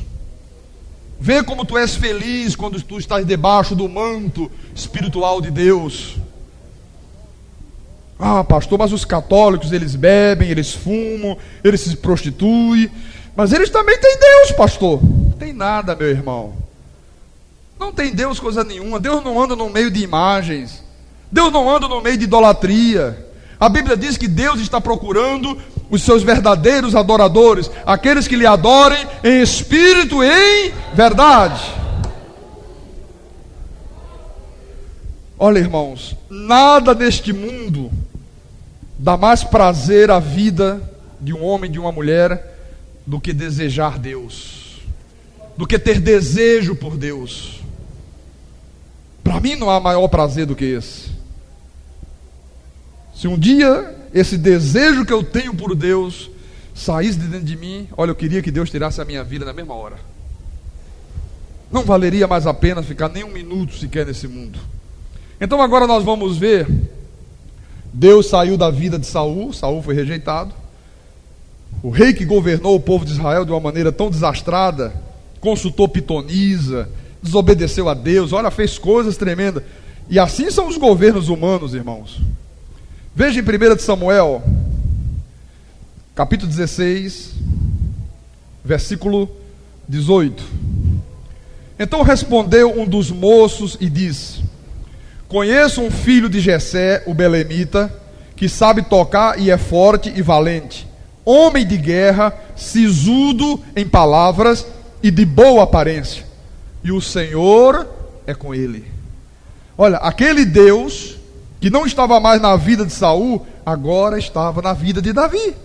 Speaker 2: Vê como tu és feliz quando tu estás debaixo do manto espiritual de Deus. Ah, pastor, mas os católicos, eles bebem, eles fumam, eles se prostituem. Mas eles também têm Deus, pastor. Não tem nada, meu irmão. Não tem Deus coisa nenhuma. Deus não anda no meio de imagens. Deus não anda no meio de idolatria. A Bíblia diz que Deus está procurando os seus verdadeiros adoradores, aqueles que lhe adorem em espírito e em verdade. Olha, irmãos, nada neste mundo dá mais prazer à vida de um homem e de uma mulher do que desejar Deus, do que ter desejo por Deus. Para mim não há maior prazer do que esse. Se um dia esse desejo que eu tenho por Deus saísse de dentro de mim, olha, eu queria que Deus tirasse a minha vida na mesma hora. Não valeria mais a pena ficar nem um minuto sequer nesse mundo. Então agora nós vamos ver. Deus saiu da vida de Saul. Saul foi rejeitado. O rei que governou o povo de Israel de uma maneira tão desastrada, consultou pitonisa, desobedeceu a Deus, olha, fez coisas tremendas. E assim são os governos humanos, irmãos. Veja em 1 Samuel, capítulo 16, versículo 18. Então respondeu um dos moços e disse: conheço um filho de Jessé, o belemita, que sabe tocar e é forte e valente, homem de guerra, sisudo em palavras e de boa aparência, e o Senhor é com ele. Olha, aquele Deus que não estava mais na vida de Saul, agora estava na vida de Davi.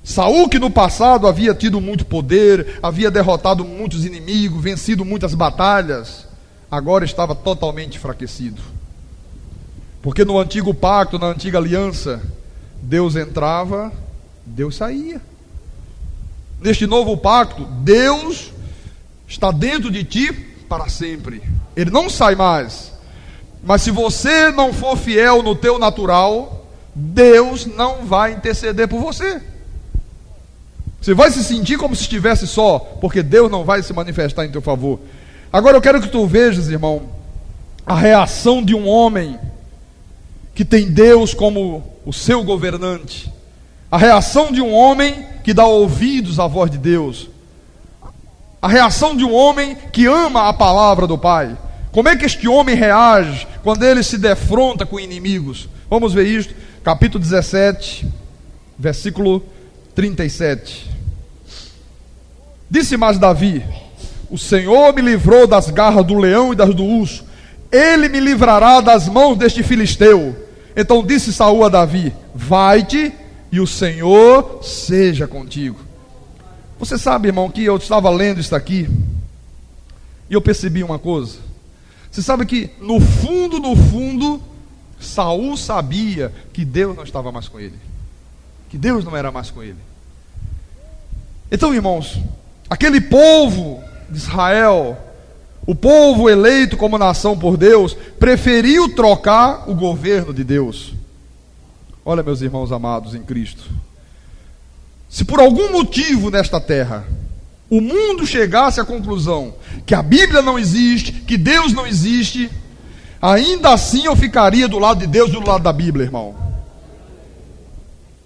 Speaker 2: Saul, que no passado havia tido muito poder, havia derrotado muitos inimigos, vencido muitas batalhas, agora estava totalmente enfraquecido. Porque no antigo pacto, na antiga aliança, Deus entrava, Deus saía. Neste novo pacto, Deus está dentro de ti para sempre. Ele não sai mais. Mas se você não for fiel no teu natural, Deus não vai interceder por você. Você vai se sentir como se estivesse só, porque Deus não vai se manifestar em teu favor. Agora eu quero que tu vejas, irmão, a reação de um homem que tem Deus como o seu governante. A reação de um homem que dá ouvidos à voz de Deus. A reação de um homem que ama a palavra do Pai. Como é que este homem reage quando ele se defronta com inimigos? Vamos ver isto, capítulo 17, versículo 37. Disse mais Davi: o Senhor me livrou das garras do leão e das do urso, ele me livrará das mãos deste filisteu. Então disse Saul a Davi: vai-te e o Senhor seja contigo. Você sabe, irmão, que eu estava lendo isso aqui e eu percebi uma coisa. Você sabe que no fundo, Saul sabia que Deus não estava mais com ele, que Deus não era mais com ele. Então, irmãos, aquele povo de Israel, o povo eleito como nação por Deus, preferiu trocar o governo de Deus. Olha, meus irmãos amados em Cristo, se por algum motivo nesta terra o mundo chegasse à conclusão que a Bíblia não existe, que Deus não existe, ainda assim eu ficaria do lado de Deus e do lado da Bíblia, irmão.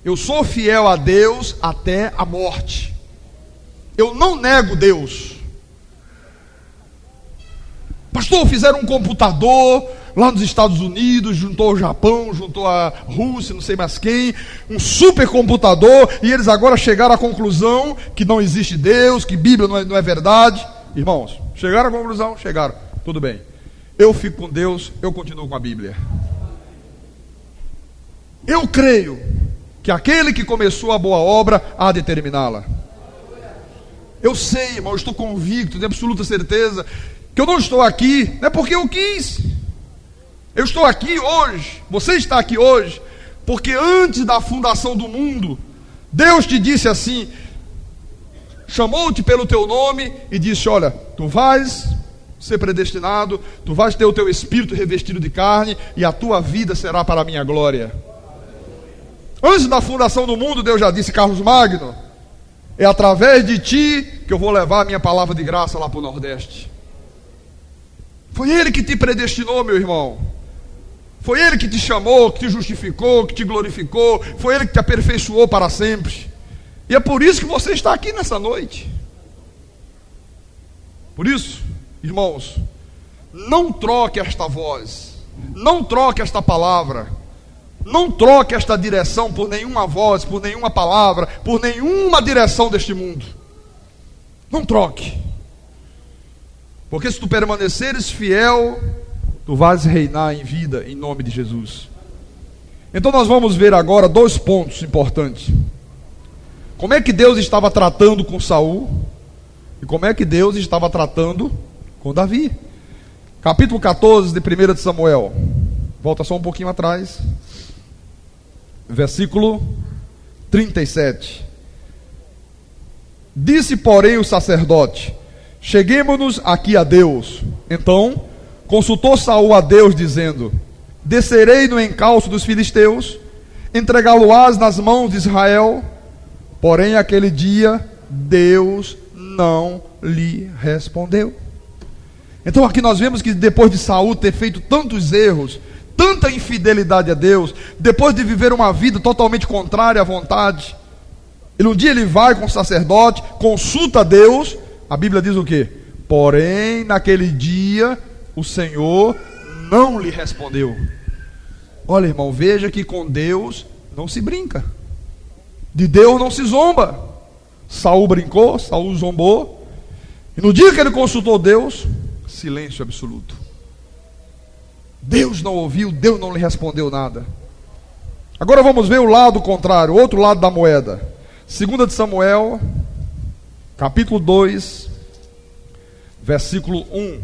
Speaker 2: Eu sou fiel a Deus até a morte. Eu não nego Deus. Pastor, fizeram um computador lá nos Estados Unidos, juntou o Japão, juntou a Rússia, não sei mais quem, um supercomputador, e eles agora chegaram à conclusão que não existe Deus, que Bíblia não é verdade. Irmãos, chegaram à conclusão? Chegaram. Tudo bem. Eu fico com Deus, eu continuo com a Bíblia. Eu creio que aquele que começou a boa obra há de terminá-la. Eu sei, irmão, eu estou convicto, tenho absoluta certeza que eu não estou aqui, não é porque eu quis. Eu estou aqui hoje, você está aqui hoje, porque antes da fundação do mundo, Deus te disse assim, chamou-te pelo teu nome e disse: olha, tu vais ser predestinado, tu vais ter o teu espírito revestido de carne e a tua vida será para a minha glória. Antes da fundação do mundo, Deus já disse: Carlos Magno, é através de ti que eu vou levar a minha palavra de graça lá para o Nordeste. Foi Ele que te predestinou, meu irmão. Foi Ele que te chamou, que te justificou, que te glorificou. Foi Ele que te aperfeiçoou para sempre. E é por isso que você está aqui nessa noite. Por isso, irmãos, não troque esta voz, não troque esta palavra, não troque esta direção por nenhuma voz, por nenhuma palavra, por nenhuma direção deste mundo. Não troque. Porque se tu permaneceres fiel, tu vais reinar em vida, em nome de Jesus. Então nós vamos ver agora dois pontos importantes. Como é que Deus estava tratando com Saul e como é que Deus estava tratando com Davi. Capítulo 14 de 1 de Samuel. Volta só um pouquinho atrás. Versículo 37. Disse, porém, o sacerdote: cheguemo-nos aqui a Deus. Então consultou Saul a Deus, dizendo: descerei no encalço dos filisteus, entregá-lo-ás nas mãos de Israel. Porém, aquele dia, Deus não lhe respondeu. Então aqui nós vemos que depois de Saul ter feito tantos erros, tanta infidelidade a Deus, depois de viver uma vida totalmente contrária à vontade, um dia ele vai com o sacerdote, consulta a Deus. A Bíblia diz o quê? Porém, naquele dia, o Senhor não lhe respondeu. Olha, irmão, veja que com Deus não se brinca, de Deus não se zomba. Saul brincou, Saul zombou, e no dia que ele consultou Deus, silêncio absoluto. Deus não ouviu, Deus não lhe respondeu nada. Agora vamos ver o lado contrário, o outro lado da moeda. 2 de Samuel, capítulo 2, versículo 1.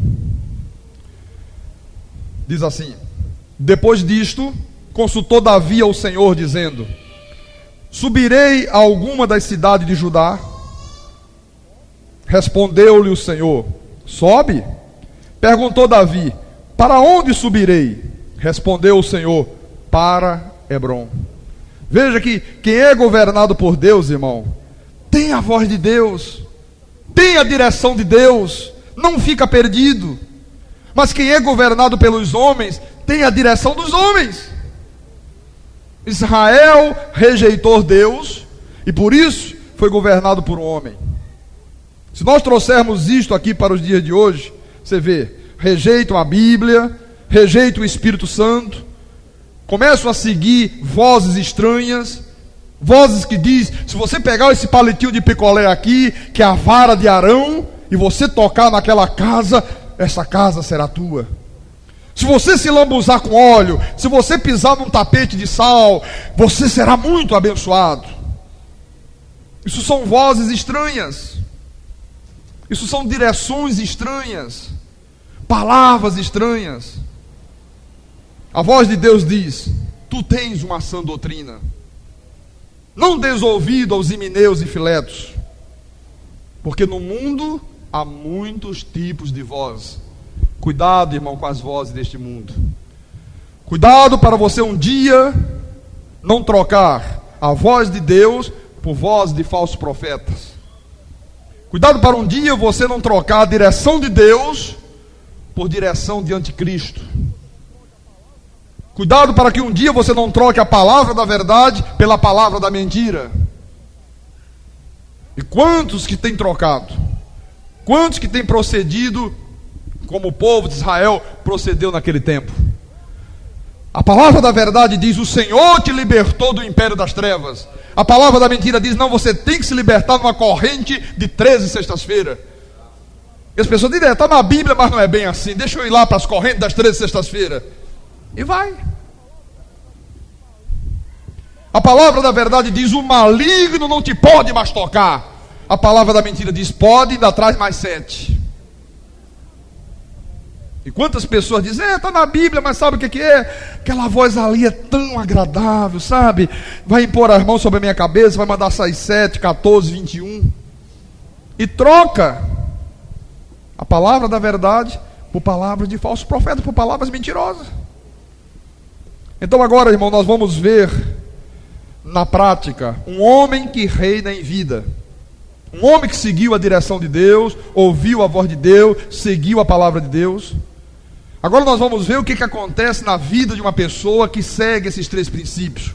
Speaker 2: Diz assim: depois disto, consultou Davi ao Senhor, dizendo: subirei a alguma das cidades de Judá? Respondeu-lhe o Senhor: sobe. Perguntou Davi: para onde subirei? Respondeu o Senhor: para Hebrom. Veja que quem é governado por Deus, irmão, tem a voz de Deus, tem a direção de Deus, não fica perdido. Mas quem é governado pelos homens, tem a direção dos homens. Israel rejeitou Deus e por isso foi governado por um homem. Se nós trouxermos isto aqui para os dias de hoje, você vê, rejeitam a Bíblia, rejeitam o Espírito Santo, começam a seguir vozes estranhas, vozes que diz: se você pegar esse palitinho de picolé aqui, que é a vara de Arão, e você tocar naquela casa, essa casa será tua. Se você se lambuzar com óleo, se você pisar num tapete de sal, você será muito abençoado. Isso são vozes estranhas, isso são direções estranhas, palavras estranhas. A voz de Deus diz: tu tens uma sã doutrina, não des ouvido aos himeneus e filetos, porque no mundo há muitos tipos de voz. Cuidado, irmão, com as vozes deste mundo. Cuidado para você um dia não trocar a voz de Deus por voz de falsos profetas. Cuidado para um dia você não trocar a direção de Deus por direção de anticristo. Cuidado para que um dia você não troque a palavra da verdade pela palavra da mentira. E quantos que têm trocado? Quantos que têm procedido como o povo de Israel procedeu naquele tempo? A palavra da verdade diz: o Senhor te libertou do império das trevas. A palavra da mentira diz: não, você tem que se libertar numa corrente de 13 sextas-feiras. E as pessoas dizem: está na Bíblia, mas não é bem assim. Deixa eu ir lá para as correntes das 13 sextas-feiras. E vai. A palavra da verdade diz: o maligno não te pode mais tocar. A palavra da mentira diz: pode, ainda traz mais 7. E quantas pessoas dizem: está na Bíblia, mas sabe o que é? Aquela voz ali é tão agradável, sabe? Vai impor as mãos sobre a minha cabeça, vai mandar sair 7, 14, 21. E troca a palavra da verdade por palavras de falso profeta, por palavras mentirosas. Então agora, irmão, nós vamos ver na prática um homem que reina em vida. Um homem que seguiu a direção de Deus, ouviu a voz de Deus, seguiu a palavra de Deus. Agora nós vamos ver o que acontece na vida de uma pessoa que segue esses 3 princípios: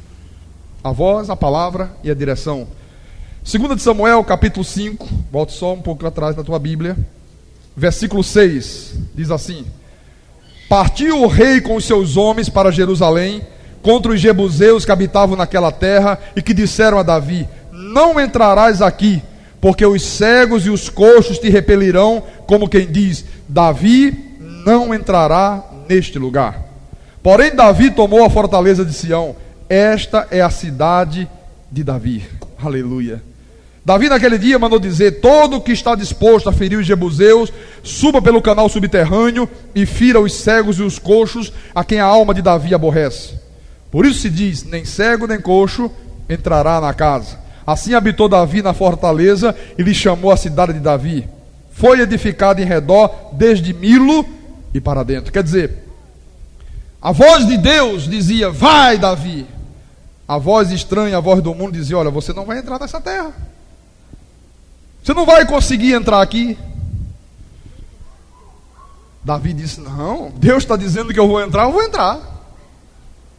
Speaker 2: a voz, a palavra e a direção. 2 de Samuel, capítulo 5, volte só um pouco atrás na tua Bíblia, versículo 6, diz assim: partiu o rei com os seus homens para Jerusalém, contra os jebuseus que habitavam naquela terra, e que disseram a Davi: não entrarás aqui, porque os cegos e os coxos te repelirão, como quem diz: Davi não entrará neste lugar. Porém Davi tomou a fortaleza de Sião. Esta é a cidade de Davi. Aleluia. Davi naquele dia mandou dizer: todo o que está disposto a ferir os jebuseus, suba pelo canal subterrâneo e fira os cegos e os coxos, a quem a alma de Davi aborrece. Por isso se diz: nem cego nem coxo entrará na casa. Assim habitou Davi na fortaleza e lhe chamou a cidade de Davi. Foi edificada em redor desde Milo e para dentro. Quer dizer, a voz de Deus dizia: vai, Davi. A voz estranha, a voz do mundo dizia: olha, você não vai entrar nessa terra. Você não vai conseguir entrar aqui. Davi disse: não, Deus está dizendo que eu vou entrar, eu vou entrar.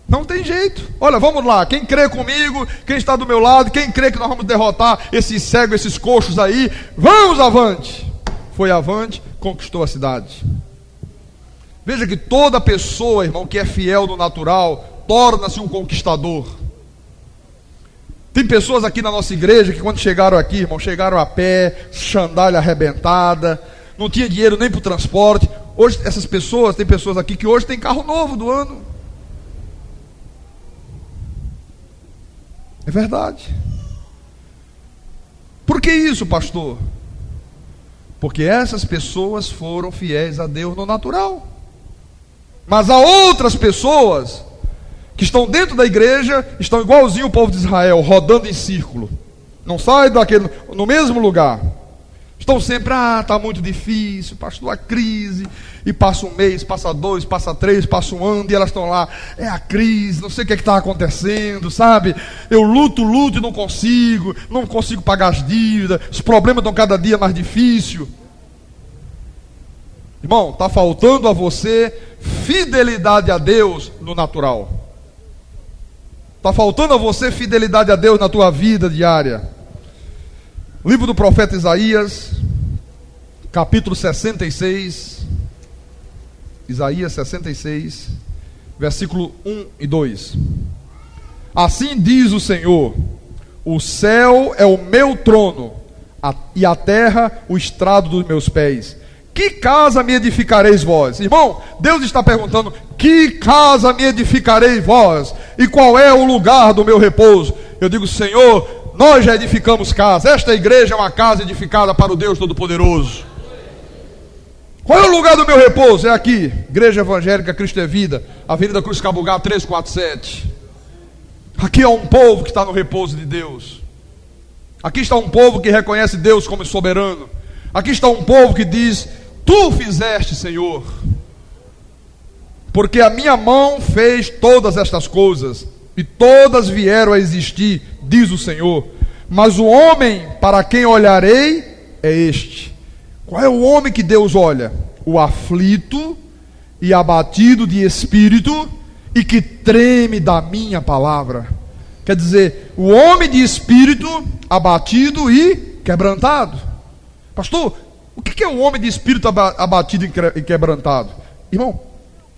Speaker 2: Não tem jeito. Olha, vamos lá, quem crê comigo, quem está do meu lado, quem crê que nós vamos derrotar esses cegos, esses coxos aí, vamos avante. Foi avante, conquistou a cidade. Veja que toda pessoa, irmão, que é fiel no natural, torna-se um conquistador. Tem pessoas aqui na nossa igreja que quando chegaram aqui, irmão, chegaram a pé, sandália arrebentada, não tinha dinheiro nem para o transporte. Hoje essas pessoas, tem pessoas aqui que hoje tem carro novo do ano. É verdade. Por que isso, pastor? Porque essas pessoas foram fiéis a Deus no natural. Mas há outras pessoas que estão dentro da igreja, estão igualzinho o povo de Israel, rodando em círculo. Não sai daquele, no mesmo lugar. Estão sempre: está muito difícil, pastor, a crise. E passa um mês, passa 2, passa 3, passa um ano, e elas estão lá: é a crise, não sei o que está acontecendo, sabe? Eu luto e não consigo pagar as dívidas, os problemas estão cada dia mais difíceis. Irmão, está faltando a você fidelidade a Deus no natural. Está faltando a você fidelidade a Deus na tua vida diária. Livro do profeta Isaías, capítulo 66. Isaías 66, versículo 1 e 2. Assim diz o Senhor: o céu é o meu trono, e a terra o estrado dos meus pés. Que casa me edificareis vós? Irmão, Deus está perguntando: que casa me edificareis vós? E qual é o lugar do meu repouso? Eu digo: Senhor, nós já edificamos casa. Esta igreja é uma casa edificada para o Deus Todo-Poderoso. Qual é o lugar do meu repouso? É aqui, Igreja Evangélica Cristo é Vida, Avenida Cruz Cabugá 347. Aqui é um povo que está no repouso de Deus. Aqui está um povo que reconhece Deus como soberano. Aqui está um povo que diz: tu fizeste, Senhor, porque a minha mão fez todas estas coisas, e todas vieram a existir, diz o Senhor. Mas o homem para quem olharei é este. Qual é o homem que Deus olha? O aflito e abatido de espírito, e que treme da minha palavra. Quer dizer, o homem de espírito abatido e quebrantado. Pastor, o que é o homem de espírito abatido e quebrantado? Irmão,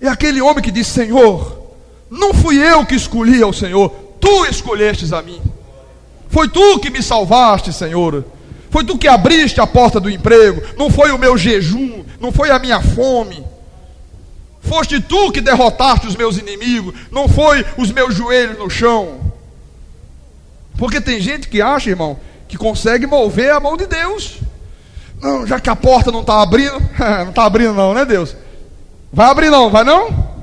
Speaker 2: é aquele homem que diz: Senhor, Não fui eu que escolhi ao Senhor, tu escolhestes a mim. Foi tu que me salvaste, Senhor. Foi tu que abriste a porta do emprego. Não foi o meu jejum, não foi a minha fome. Foste tu que derrotaste os meus inimigos, não foi os meus joelhos no chão. Porque tem gente que acha, irmão, que consegue mover a mão de Deus. Não, já que a porta não está abrindo, não está abrindo não, né, Deus? Vai abrir não, vai não?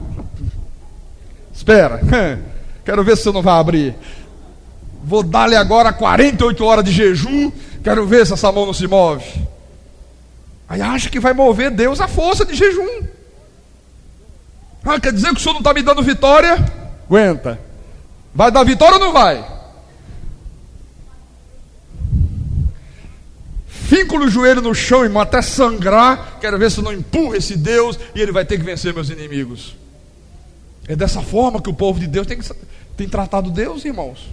Speaker 2: Espera, quero ver se você não vai abrir. Vou dar-lhe agora 48 horas de jejum, quero ver se essa mão não se move. Aí acha que vai mover Deus a força de jejum. Quer dizer que o Senhor não está me dando vitória? Aguenta. Vai dar vitória ou não vai? Finco o joelho no chão, irmão, até sangrar. Quero ver se eu não empurro esse Deus e ele vai ter que vencer meus inimigos. É dessa forma que o povo de Deus tem tratado Deus, irmãos.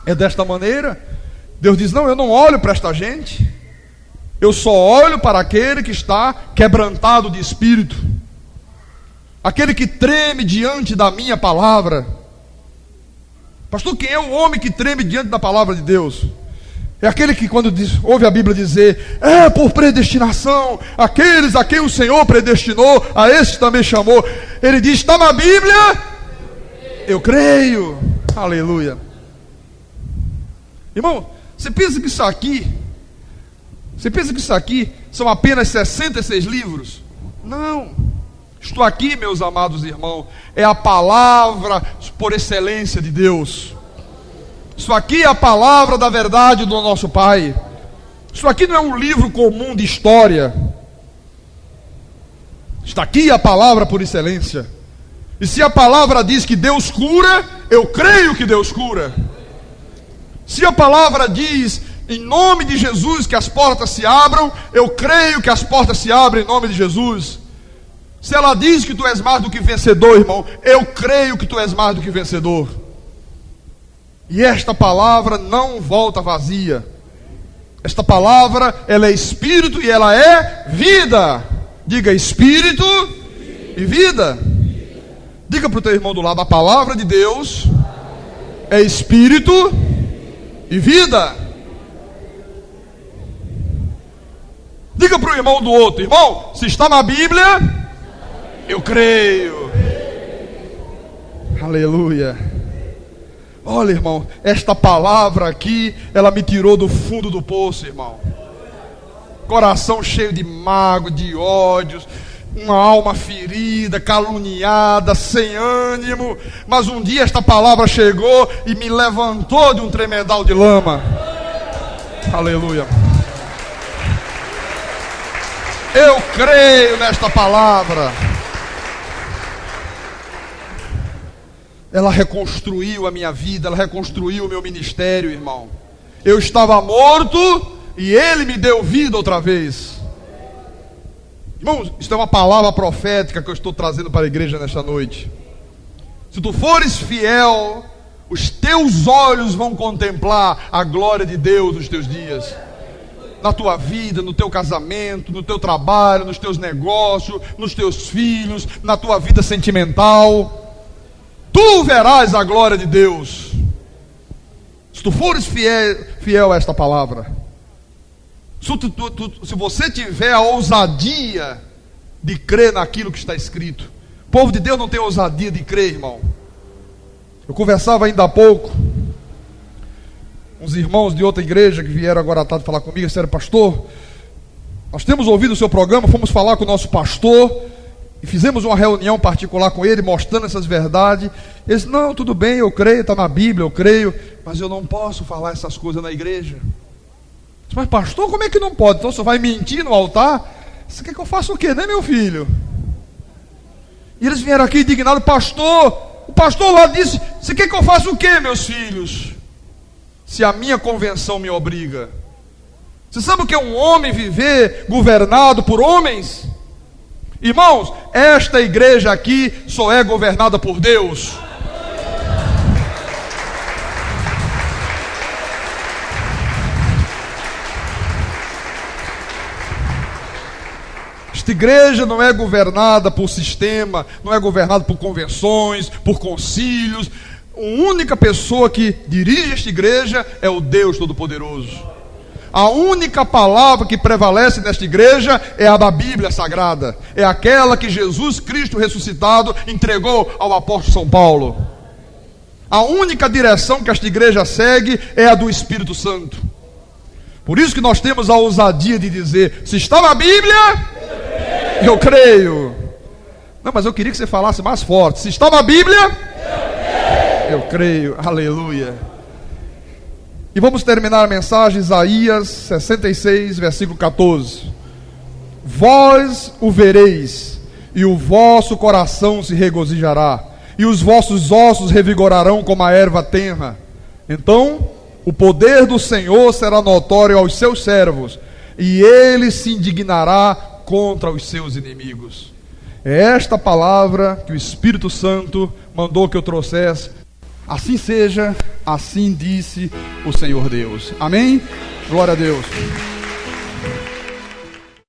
Speaker 2: É desta maneira. Deus diz, não, eu não olho para esta gente. Eu só olho para aquele que está quebrantado de espírito. Aquele que treme diante da minha palavra. Pastor, quem é o homem que treme diante da palavra de Deus? É aquele que quando ouve a Bíblia dizer, é por predestinação, aqueles a quem o Senhor predestinou, a esses também chamou. Ele diz, está na Bíblia? Eu creio. Aleluia. Irmão, você pensa que isso aqui são apenas 66 livros? Não. Isto aqui, meus amados irmãos, é a palavra por excelência de Deus. Isso aqui é a palavra da verdade do nosso Pai. Isso aqui não é um livro comum de história. Está aqui a palavra por excelência. E se a palavra diz que Deus cura, eu creio que Deus cura. Se a palavra diz em nome de Jesus que as portas se abram, eu creio que as portas se abrem em nome de Jesus. Se ela diz que tu és mais do que vencedor, irmão, eu creio que tu és mais do que vencedor. E esta palavra não volta vazia. Esta palavra, ela é espírito e ela é vida. Diga espírito e vida. Diga para o teu irmão do lado, a palavra de Deus é espírito e vida. Diga para o irmão do outro, irmão, se está na Bíblia, eu creio. Aleluia. Olha, irmão, esta palavra aqui, ela me tirou do fundo do poço, irmão. Coração cheio de mágoa, de ódios, uma alma ferida, caluniada, sem ânimo. Mas um dia esta palavra chegou e me levantou de um tremedal de lama. Aleluia. Eu creio nesta palavra. Ela reconstruiu a minha vida, ela reconstruiu o meu ministério, irmão. Eu estava morto e Ele me deu vida outra vez. Irmãos, isso é uma palavra profética que eu estou trazendo para a igreja nesta noite. Se tu fores fiel, os teus olhos vão contemplar a glória de Deus nos teus dias. Na tua vida, no teu casamento, no teu trabalho, nos teus negócios, nos teus filhos, na tua vida sentimental. Tu verás a glória de Deus. Se tu fores fiel a esta palavra. Se você tiver a ousadia de crer naquilo que está escrito. O povo de Deus não tem ousadia de crer, irmão. Eu conversava ainda há pouco. Uns irmãos de outra igreja que vieram agora à tarde falar comigo, disseram, pastor, nós temos ouvido o seu programa, fomos falar com o nosso pastor e fizemos uma reunião particular com ele, mostrando essas verdades. Ele disse, não, tudo bem, eu creio, está na Bíblia, eu creio, mas eu não posso falar essas coisas na igreja. Eu disse, mas pastor, como é que não pode? Então você vai mentir no altar? Você quer que eu faça o quê, né, meu filho? E eles vieram aqui indignados, pastor, o pastor lá disse, você quer que eu faça o quê, meus filhos? Se a minha convenção me obriga. Você sabe o que é um homem viver governado por homens? Irmãos, esta igreja aqui só é governada por Deus. Esta igreja não é governada por sistema, não é governada por convenções, por concílios. A única pessoa que dirige esta igreja é o Deus Todo-Poderoso. A única palavra que prevalece nesta igreja é a da Bíblia Sagrada. É aquela que Jesus Cristo ressuscitado entregou ao apóstolo São Paulo. A única direção que esta igreja segue é a do Espírito Santo. Por isso que nós temos a ousadia de dizer: se está na Bíblia, eu creio. Não, mas eu queria que você falasse mais forte. Se está na Bíblia, eu creio. Aleluia. E vamos terminar a mensagem, Isaías 66, versículo 14. Vós o vereis, e o vosso coração se regozijará, e os vossos ossos revigorarão como a erva tenra. Então o poder do Senhor será notório aos seus servos, e ele se indignará contra os seus inimigos. É esta palavra que o Espírito Santo mandou que eu trouxesse. Assim seja, assim disse o Senhor Deus. Amém? Glória a Deus.